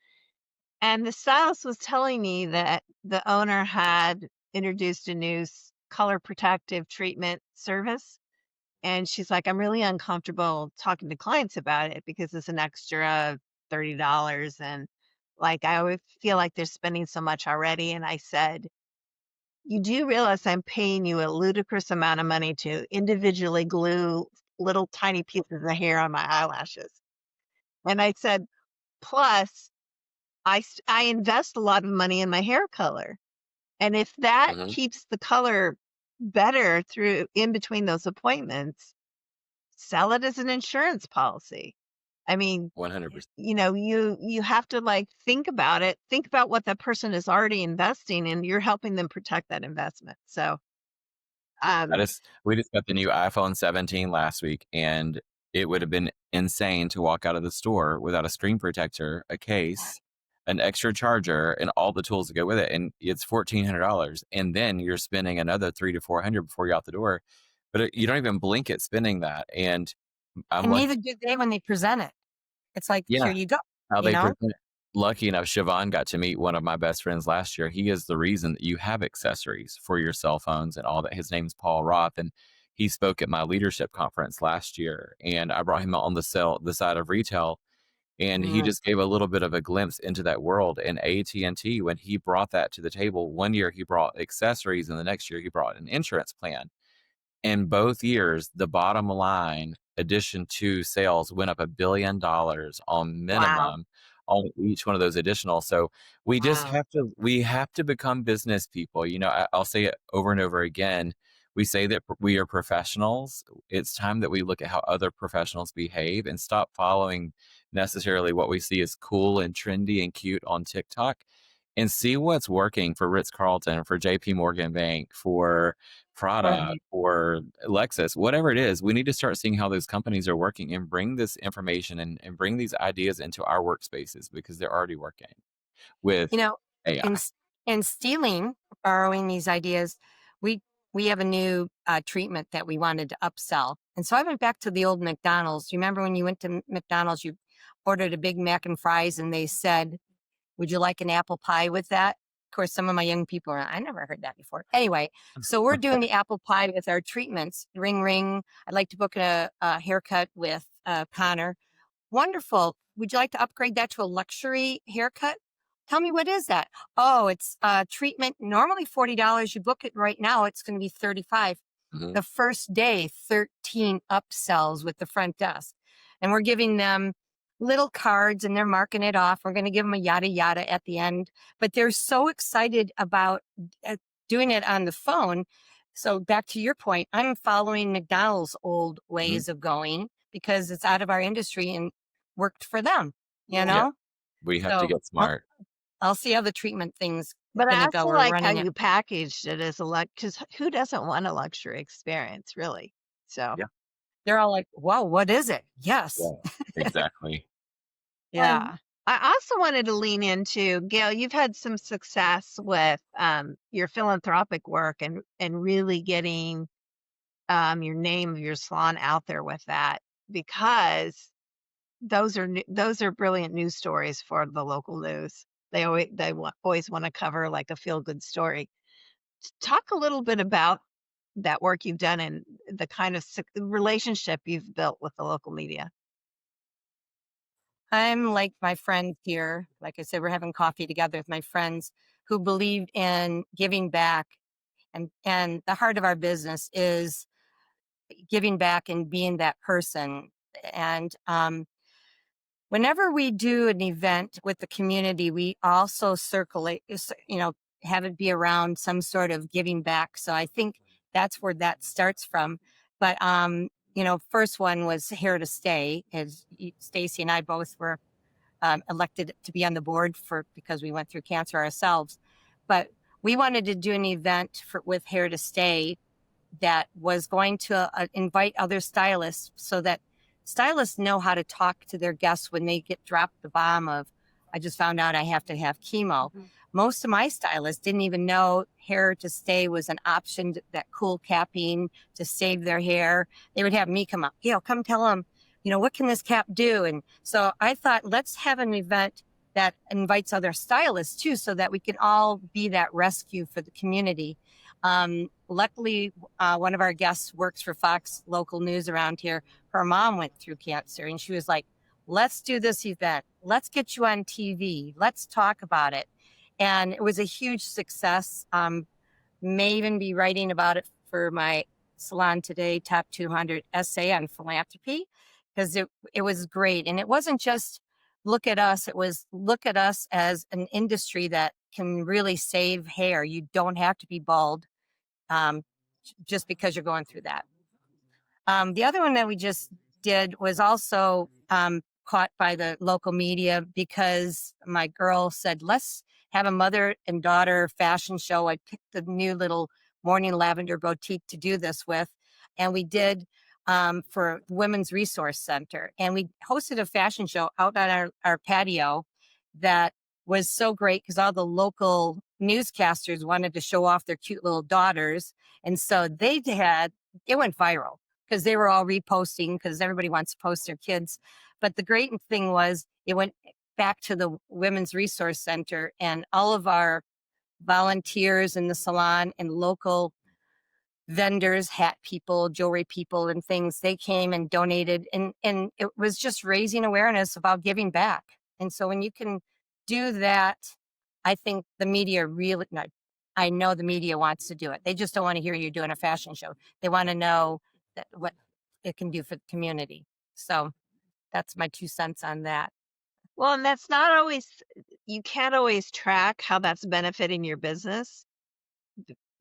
And the stylist was telling me that the owner had introduced a new color protective treatment service. And she's like, I'm really uncomfortable talking to clients about it because it's an extra $30. And like, I always feel like they're spending so much already. And I said, you do realize I'm paying you a ludicrous amount of money to individually glue little tiny pieces of hair on my eyelashes. And I said, plus, I invest a lot of money in my hair color. And if that Mhm. keeps the color better through in between those appointments, sell it as an insurance policy. I mean, 100%. you have to like think about it. Think about what that person is already investing, and you're helping them protect that investment. So, um, We just got the new iPhone 17 last week, and it would have been insane to walk out of the store without a screen protector, a case, an extra charger, and all the tools to go with it. And it's $1,400, and then you're spending another $300 to $400 before you're out the door. But you don't even blink at spending that. And I'm And like, neither do they when they present it. It's like, here yeah, you go, how you they know? present it. Lucky enough, Siobhan got to meet one of my best friends last year. He is the reason that you have accessories for your cell phones and all that. His name's Paul Roth, and he spoke at my leadership conference last year. And I brought him out on the side of retail, and he Mm. just gave a little bit of a glimpse into that world. And AT&T, when he brought that to the table, one year he brought accessories, and the next year he brought an insurance plan. In both years, the bottom line addition to sales went up $1 billion on wow, minimum on each one of those additional. So Wow. we have to become business people. I'll say it over and over again. We say that we are professionals. It's time that we look at how other professionals behave and stop following necessarily what we see as cool and trendy and cute on TikTok, and see what's working for Ritz-Carlton, for JP Morgan Bank, for Prada, Right. or Lexus, whatever it is. We need to start seeing how those companies are working and bring this information and bring these ideas into our workspaces, because they're already working with You know, in AI. s- in stealing, borrowing these ideas, we we have a new treatment that we wanted to upsell, and so I went back to the old McDonald's. You remember when you went to McDonald's, you ordered a Big Mac and fries, and they said, "Would you like an apple pie with that?" Of course, some of my young people are, I never heard that before. Anyway, so we're doing the apple pie with our treatments. Ring, ring. I'd like to book a haircut with Connor. Wonderful. Would you like to upgrade that to a luxury haircut? Tell me, what is that? Oh, it's treatment. Normally $40. You book it right now, it's going to be 35. Mhm. The first day, 13 upsells with the front desk. And we're giving them little cards and they're marking it off. We're going to give them a yada yada at the end. But they're so excited about doing it on the phone. So back to your point, I'm following McDonald's old Mhm. ways of going because it's out of our industry and worked for them, you Yeah, know? we have to So get smart. I'll see how the treatment thing's but I gonna go. also We're like how running it. you packaged it as because who doesn't want a luxury experience, really? So, Yeah, They're all like, "Wow, what is it?" Yes. yeah, exactly. and Yeah. I also wanted to lean into, Gail, you've had some success with your philanthropic work and really getting your name of your salon out there with that, because those are brilliant news stories for the local news. Always want to cover like a feel good story. Talk a little bit about that work you've done and the kind of relationship you've built with the local media. I'm like my friends here. Like I said, we're having coffee together with my friends who believed in giving back. And the heart of our business is giving back and being that person. And whenever we do an event with the community, we also circulate, have it be around some sort of giving back. So I think that's where that starts from. But first one was Here to Stay. As Stacy and I both were elected to be on the board because we went through cancer ourselves. But we wanted to do an event with Here to Stay that was going to invite other stylists so that stylists know how to talk to their guests when they get dropped the bomb of, I just found out I have to have chemo. Mm-hmm. Most of my stylists didn't even know Hair to Stay was an option, that cool capping to save their hair. They would have me come up, come tell them, what can this cap do? And so I thought, let's have an event that invites other stylists too, so that we can all be that rescue for the community. Luckily, one of our guests works for Fox Local News around here. Her mom went through cancer, and she was like, let's do this event. Let's get you on TV. Let's talk about it. And it was a huge success. May even be writing about it for my Salon Today Top 200 essay on philanthropy, because it was great. And it wasn't just look at us. It was look at us as an industry that can really save hair. You don't have to be bald just because you're going through that. The other one that we just did was also caught by the local media because my girl said, let's have a mother and daughter fashion show. I picked the new little Morning Lavender boutique to do this with. And we did for Women's Resource Center. And we hosted a fashion show out on our patio that was so great because all the local newscasters wanted to show off their cute little daughters. And so it went viral because they were all reposting, because everybody wants to post their kids. But the great thing was it went back to the Women's Resource Center, and all of our volunteers in the salon and local vendors, hat people, jewelry people, and things, they came and donated. And it was just raising awareness about giving back. And so when you can do that, I think the media really, I know the media wants to do it. They just don't want to hear you doing a fashion show. They want to know what it can do for the community. So that's my 2 cents on that. Well, and that's not always, you can't always track how that's benefiting your business,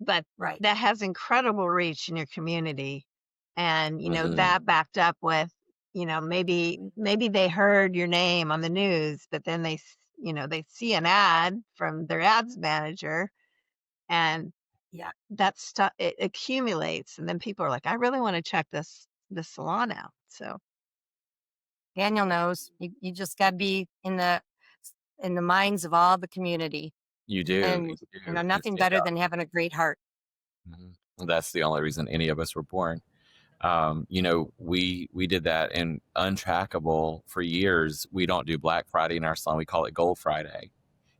but Right. that has incredible reach in your community. And, Mhm. that backed up with, maybe they heard your name on the news, but then they see an ad from their ads manager, and Yeah. that stuff, it accumulates. And then people are like, I really want to check this salon out. So Daniel knows you just got to be in the minds of all the community. You do. And You do. nothing Stand better up. than having a great heart. Mhm. That's the only reason any of us were born. We did that, and untrackable for years. We don't do Black Friday in our salon. We call it Gold Friday.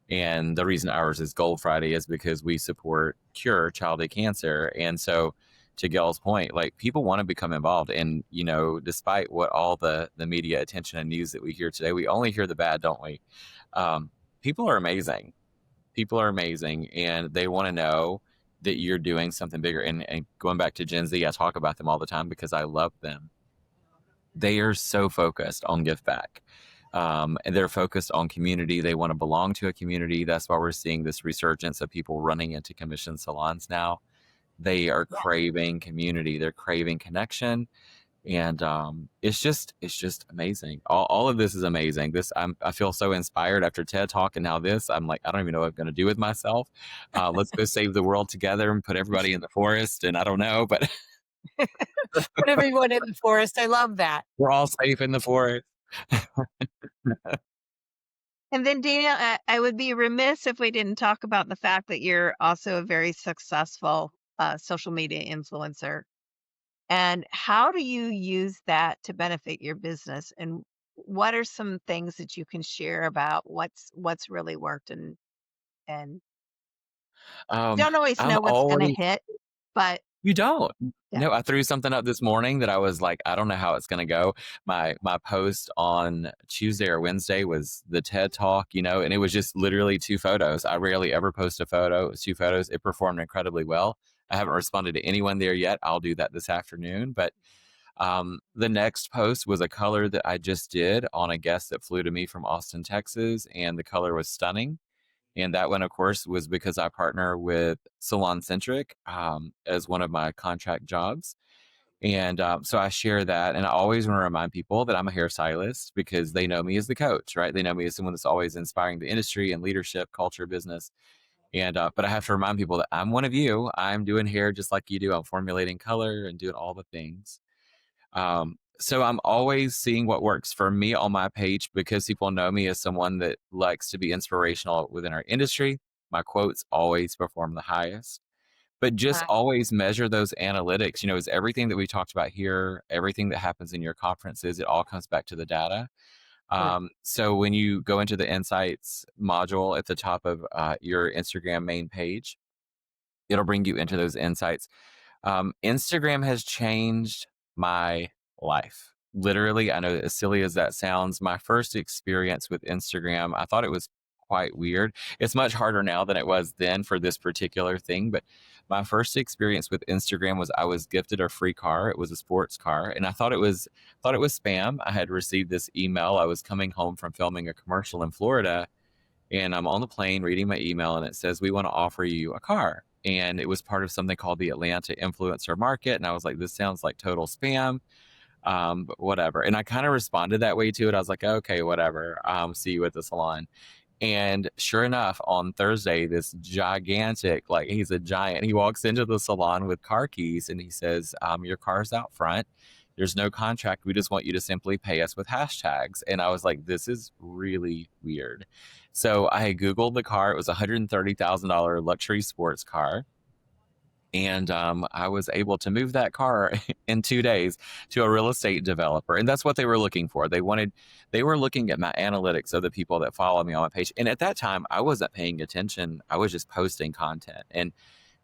And the reason ours is Gold Friday is because we support cure childhood cancer. And so, to Gail's point, like, people want to become involved. And, despite what all the media attention and news that we hear today, we only hear the bad, don't we? People are amazing. People are amazing, and they want to know that you're doing something bigger. And going back to Gen Z, I talk about them all the time because I love them. They are so focused on give back. And they're focused on community. They want to belong to a community. That's why we're seeing this resurgence of people running into commission salons now. They are craving community. They're craving connection. And it's just amazing. All of this is amazing. I feel so inspired after TED Talk, and now this. I'm like, I don't even know what I'm going to do with myself. Let's go save the world together and put everybody in the forest. And I don't know, but Put everyone in the forest. I love that. we're all safe in the forest. And then Daniel, I would be remiss if we didn't talk about the fact that you're also a very successful social media influencer. And how do you use that to benefit your business? And what are some things that you can share about what's really worked and Um, don't always I'm know what's going to always hit, but You don't? yeah, No, I threw something up this morning that I was like, I don't know how it's gonna go. My post on Tuesday or Wednesday was the TED Talk, and it was just literally 2 photos. I rarely ever post a photo. It was 2 photos. It performed incredibly well. I haven't responded to anyone there yet. I'll do that this afternoon. But the next post was a color that I just did on a guest that flew to me from Austin, Texas, and the color was stunning. And that one, of course, was because I partner with Salon Centric as one of my contract jobs. And so I share that. And I always want to remind people that I'm a hairstylist because they know me as the coach, right? They know me as someone that's always inspiring the industry and leadership, culture, business. And but I have to remind people that I'm one of you. I'm doing hair just like you do. I'm formulating color and doing all the things. So I'm always seeing what works for me on my page because people know me as someone that likes to be inspirational within our industry. My quotes always perform the highest, but just Wow. always measure those analytics. Is everything that we talked about here, everything that happens in your conferences, it all comes back to the data. Mm. So when you go into the insights module at the top of your Instagram main page, it'll bring you into those insights. Instagram has changed my life. Literally, I know as silly as that sounds, my first experience with Instagram, I thought it was quite weird. It's much harder now than it was then for this particular thing, but my first experience with Instagram was I was gifted a free car. It was a sports car, and I thought it was spam. I had received this email. I was coming home from filming a commercial in Florida, and I'm on the plane reading my email, and it says, "We want to offer you a car." And it was part of something called the Atlanta Influencer Market. And I was like, this sounds like total spam, but whatever. And I kind of responded that way to it. I was like, okay, whatever. See you at the salon. And sure enough, on Thursday, this gigantic, like he's a giant, he walks into the salon with car keys and he says, your car's out front. There's no contract. We just want you to simply pay us with hashtags. And I was like, this is really weird. So I Googled the car. It was a $130,000 luxury sports car. And I was able to move that car in 2 days to a real estate developer. And that's what they were looking for. They were looking at my analytics of the people that follow me on my page. And at that time, I wasn't paying attention. I was just posting content. And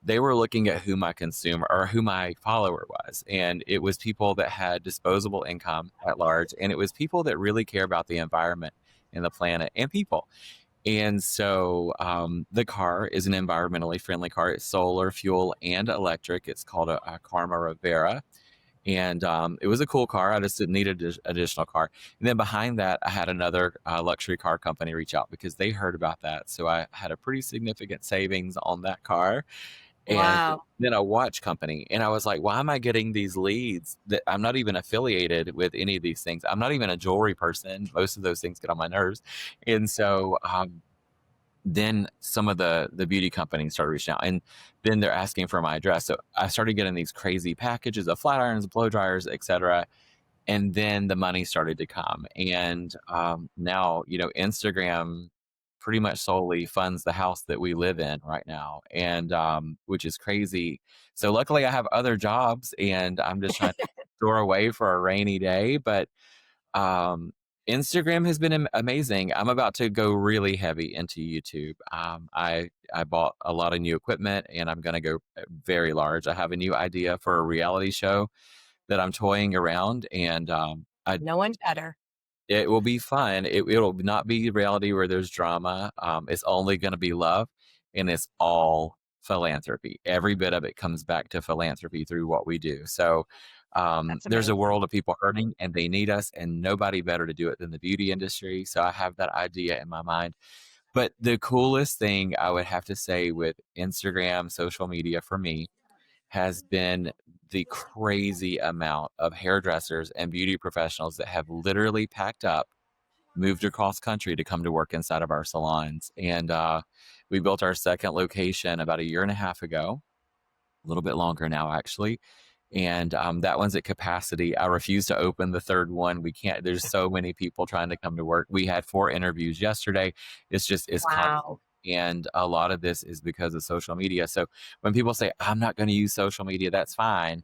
they were looking at who my consumer or who my follower was. And it was people that had disposable income at large. And it was people that really care about the environment and the planet and people. And so the car is an environmentally friendly car. It's solar, fuel, and electric. It's called a Karma Rivera. And it was a cool car. I just didn't need an additional car. And then behind that, I had another luxury car company reach out because they heard about that. So I had a pretty significant savings on that car. And Wow. then a watch company. And I was like, why am I getting these leads that I'm not even affiliated with any of these things? I'm not even a jewelry person. Most of those things get on my nerves. And so then some of the beauty companies started reaching out, and then they're asking for my address. So I started getting these crazy packages of flat irons, blow dryers, etc. And then the money started to come. And now, Instagram pretty much solely funds the house that we live in right now, and which is crazy. So luckily I have other jobs and I'm just trying to store away for a rainy day. But um, Instagram has been amazing. I'm about to go really heavy into YouTube. I bought a lot of new equipment and I'm going to go very large. I have a new idea for a reality show that I'm toying around, and No one better. it will be fun. It'll not be reality where there's drama. It's only going to be love, and it's all philanthropy. Every bit of it comes back to philanthropy through what we do. So that's there's a amazing. world of people hurting, and they need us, and nobody better to do it than the beauty industry. So I have that idea in my mind. But the coolest thing I would have to say with Instagram, social media for me, has been the crazy amount of hairdressers and beauty professionals that have literally packed up, moved across country to come to work inside of our salons. And we built our second location about a year and a half ago, a little bit longer now, actually. And that one's at capacity. I refuse to open the third one. We can't. There's so many people trying to come to work. We had 4 interviews yesterday. It's constant. Wow. And a lot of this is because of social media. So when people say, I'm not going to use social media, that's fine.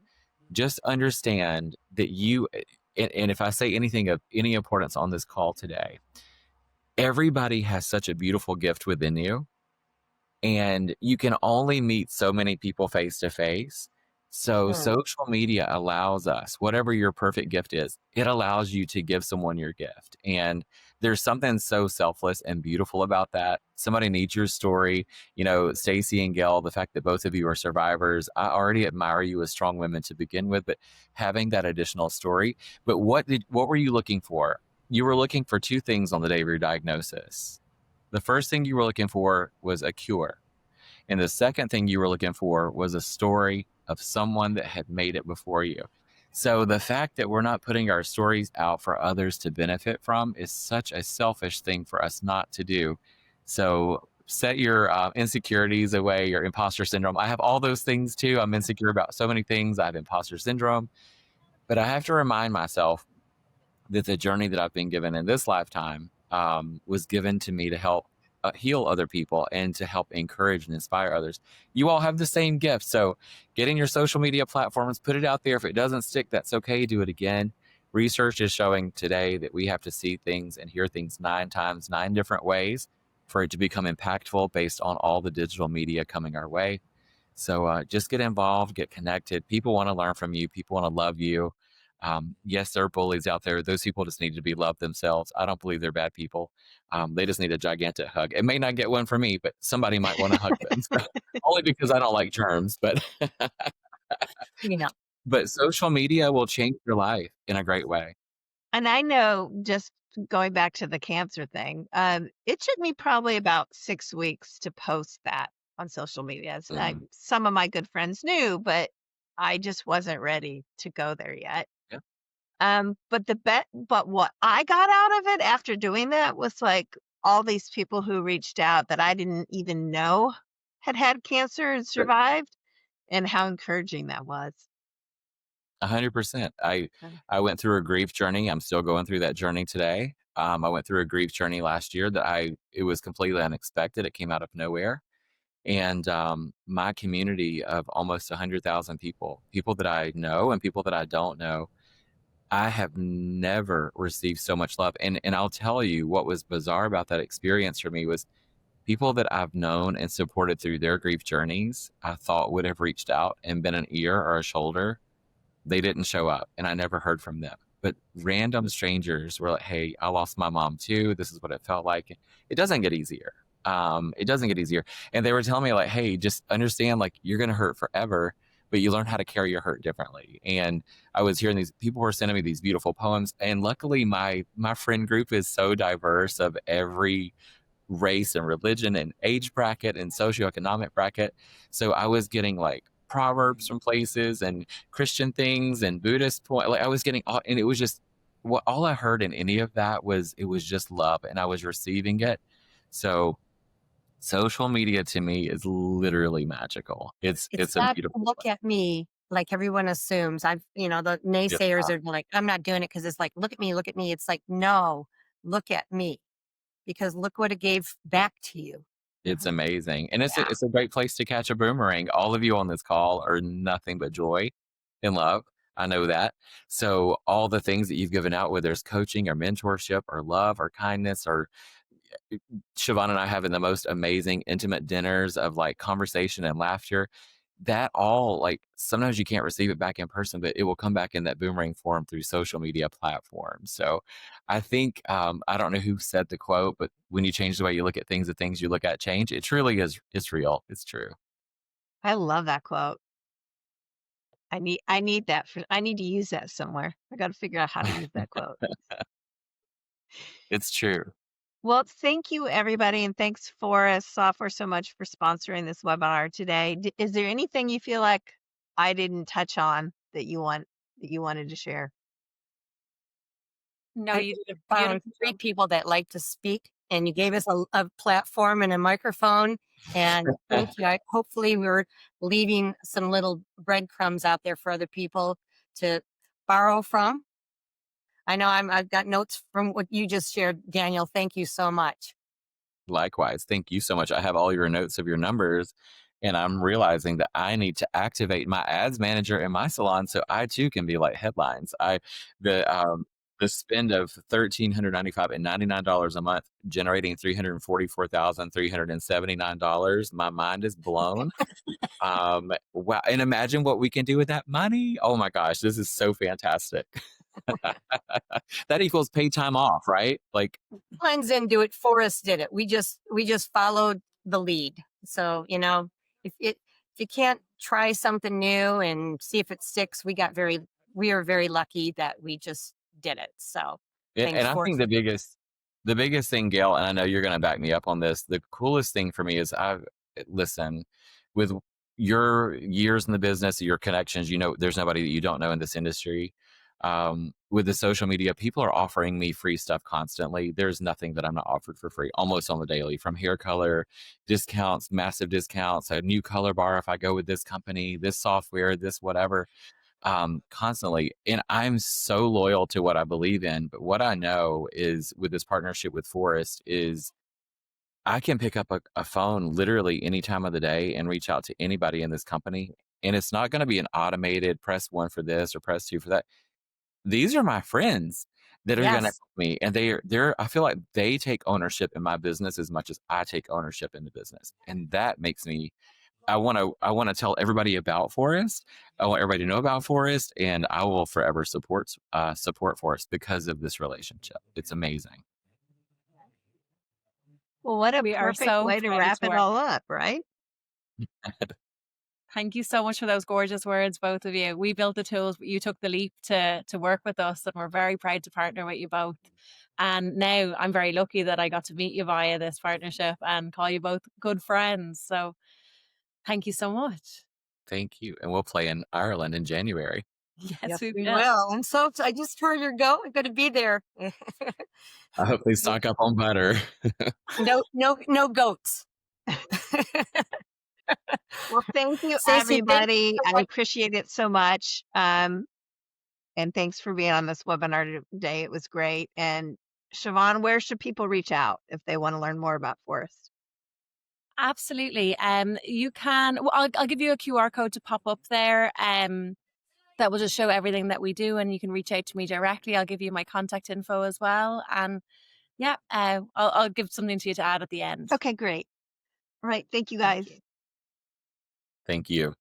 Just understand that and if I say anything of any importance on this call today, everybody has such a beautiful gift within you, and you can only meet so many people face to face. So social media allows us, whatever your perfect gift is, it allows you to give someone your gift. And there's something so selfless and beautiful about that. Somebody needs your story. Stacy and Gail, the fact that both of you are survivors, I already admire you as strong women to begin with, but having that additional story. But what were you looking for? You were looking for 2 things on the day of your diagnosis. The first thing you were looking for was a cure. And the second thing you were looking for was a story of someone that had made it before you. So the fact that we're not putting our stories out for others to benefit from is such a selfish thing for us not to do. So set your insecurities away, your imposter syndrome. I have all those things too. I'm insecure about so many things. I have imposter syndrome. But I have to remind myself that the journey that I've been given in this lifetime was given to me to help heal other people and to help encourage and inspire others. You all have the same gift. So get in your social media platforms, put it out there. If it doesn't stick, that's okay. Do it again. Research is showing today that we have to see things and hear things 9 times, 9 different ways for it to become impactful based on all the digital media coming our way. So just get involved, get connected. People want to learn from you. People want to love you. Yes, there are bullies out there. Those people just need to be loved themselves. I don't believe they're bad people. They just need a gigantic hug. It may not get one from me, but somebody might want to hug them. So, only because I don't like germs, but but social media will change your life in a great way. And I know, just going back to the cancer thing, it took me probably about 6 weeks to post that on social media. Some of my good friends knew, but I just wasn't ready to go there yet. Yeah. But what I got out of it after doing that was like all these people who reached out that I didn't even know had cancer and survived, and how encouraging that was. 100%. I went through a grief journey. I'm still going through that journey today. I went through a grief journey last year it was completely unexpected. It came out of nowhere. And my community of almost 100,000 people that I know and people that I don't know, I have never received so much love. And I'll tell you what was bizarre about that experience for me was people that I've known and supported through their grief journeys, I thought would have reached out and been an ear or a shoulder. They didn't show up, and I never heard from them. But random strangers were like, hey, I lost my mom too. This is what it felt like. It doesn't get easier. It doesn't get easier. And they were telling me like, hey, just understand, like, you're going to hurt forever, but you learn how to carry your hurt differently. And I was hearing these people were sending me these beautiful poems. And luckily my friend group is so diverse of every race and religion and age bracket and socioeconomic bracket. So I was getting like proverbs from places and Christian things and Buddhist point. Like I was getting all, and it was just all I heard in any of that was it was just love, and I was receiving it. So social media to me is literally magical. It's a not beautiful look thing. at me like everyone assumes. The naysayers are like, I'm not doing it because it's like, look at me, look at me. It's like, no, look at me, because look what it gave back to you. It's amazing. And Yeah. it's a great place to catch a boomerang. All of you on this call are nothing but joy and love. I know that. So all the things that you've given out, whether it's coaching or mentorship or love or kindness, or Siobhan and I having the most amazing intimate dinners of like conversation and laughter, that all, like, sometimes you can't receive it back in person, but it will come back in that boomerang form through social media platforms. So I think, I don't know who said the quote, but when you change the way you look at things, the things you look at change. It truly is. It's real. It's true. I love that quote. I need that I need to use that somewhere. I got to figure out how to use that quote. It's true. Well, thank you, everybody, and thanks Phorest Software so much for sponsoring this webinar today. Is there anything you feel like I didn't touch on that you wanted to share? No, I you did a found beautiful 3 job. people that like to speak and you gave us a platform and a microphone. And thank you. Hopefully we're leaving some little breadcrumbs out there for other people to borrow from. I know I've got notes from what you just shared, Daniel. Thank you so much. Likewise. Thank you so much. I have all your notes of your numbers, and I'm realizing that I need to activate my ads manager in my salon so I too can be like headlines. The spend of $1,395 and $99 a month, generating $344,379. My mind is blown. Wow! And imagine what we can do with that money. Oh my gosh, this is so fantastic. That equals paid time off, right? Like, Plans didn't do it. Phorest did it. We just followed the lead. So, you know, if you can't try something new and see if it sticks, we are very lucky that we just did it. So and thanks, I think Phorest. the biggest thing, Gail, and I know you're going to back me up on this. The coolest thing for me is listen, with your years in the business, your connections, you know, there's nobody that you don't know in this industry. With the social media, people are offering me free stuff constantly. There's nothing that I'm not offered for free, almost on the daily, from hair color discounts, massive discounts, a new color bar if I go with this company, this software, this whatever, constantly. And I'm so loyal to what I believe in. But what I know is with this partnership with Phorest is I can pick up a phone literally any time of the day and reach out to anybody in this company. And it's not going to be an automated press one for this or press two for that. These are my friends that are going to help Yes. me. And I feel like they take ownership in my business as much as I take ownership in the business. And that makes me, I want to tell everybody about Phorest. I want everybody to know about Phorest, and I will forever support Phorest because of this relationship. It's amazing. Well, what a We are perfect so way to excited wrap to it work. all up, right? Thank you so much for those gorgeous words, both of you. We built the tools, but you took the leap to work with us, and we're very proud to partner with you both. And now I'm very lucky that I got to meet you via this partnership and call you both good friends. So thank you so much. Thank you. And we'll play in Ireland in January. Yes, We will. will. And so I just heard you're going to be there. I hope they stock up on butter. No goats. Well, thank you, Stacey, thank everybody. you so I much. appreciate it so much. And thanks for being on this webinar today. It was great. And Siobhan, where should people reach out if they want to learn more about Phorest? Absolutely. You can. Well, I'll give you a QR code to pop up there. That will just show everything that we do, and you can reach out to me directly. I'll give you my contact info as well, and yeah, I'll give something to you to add at the end. Okay, great. All right. Thank you, guys. Thank you.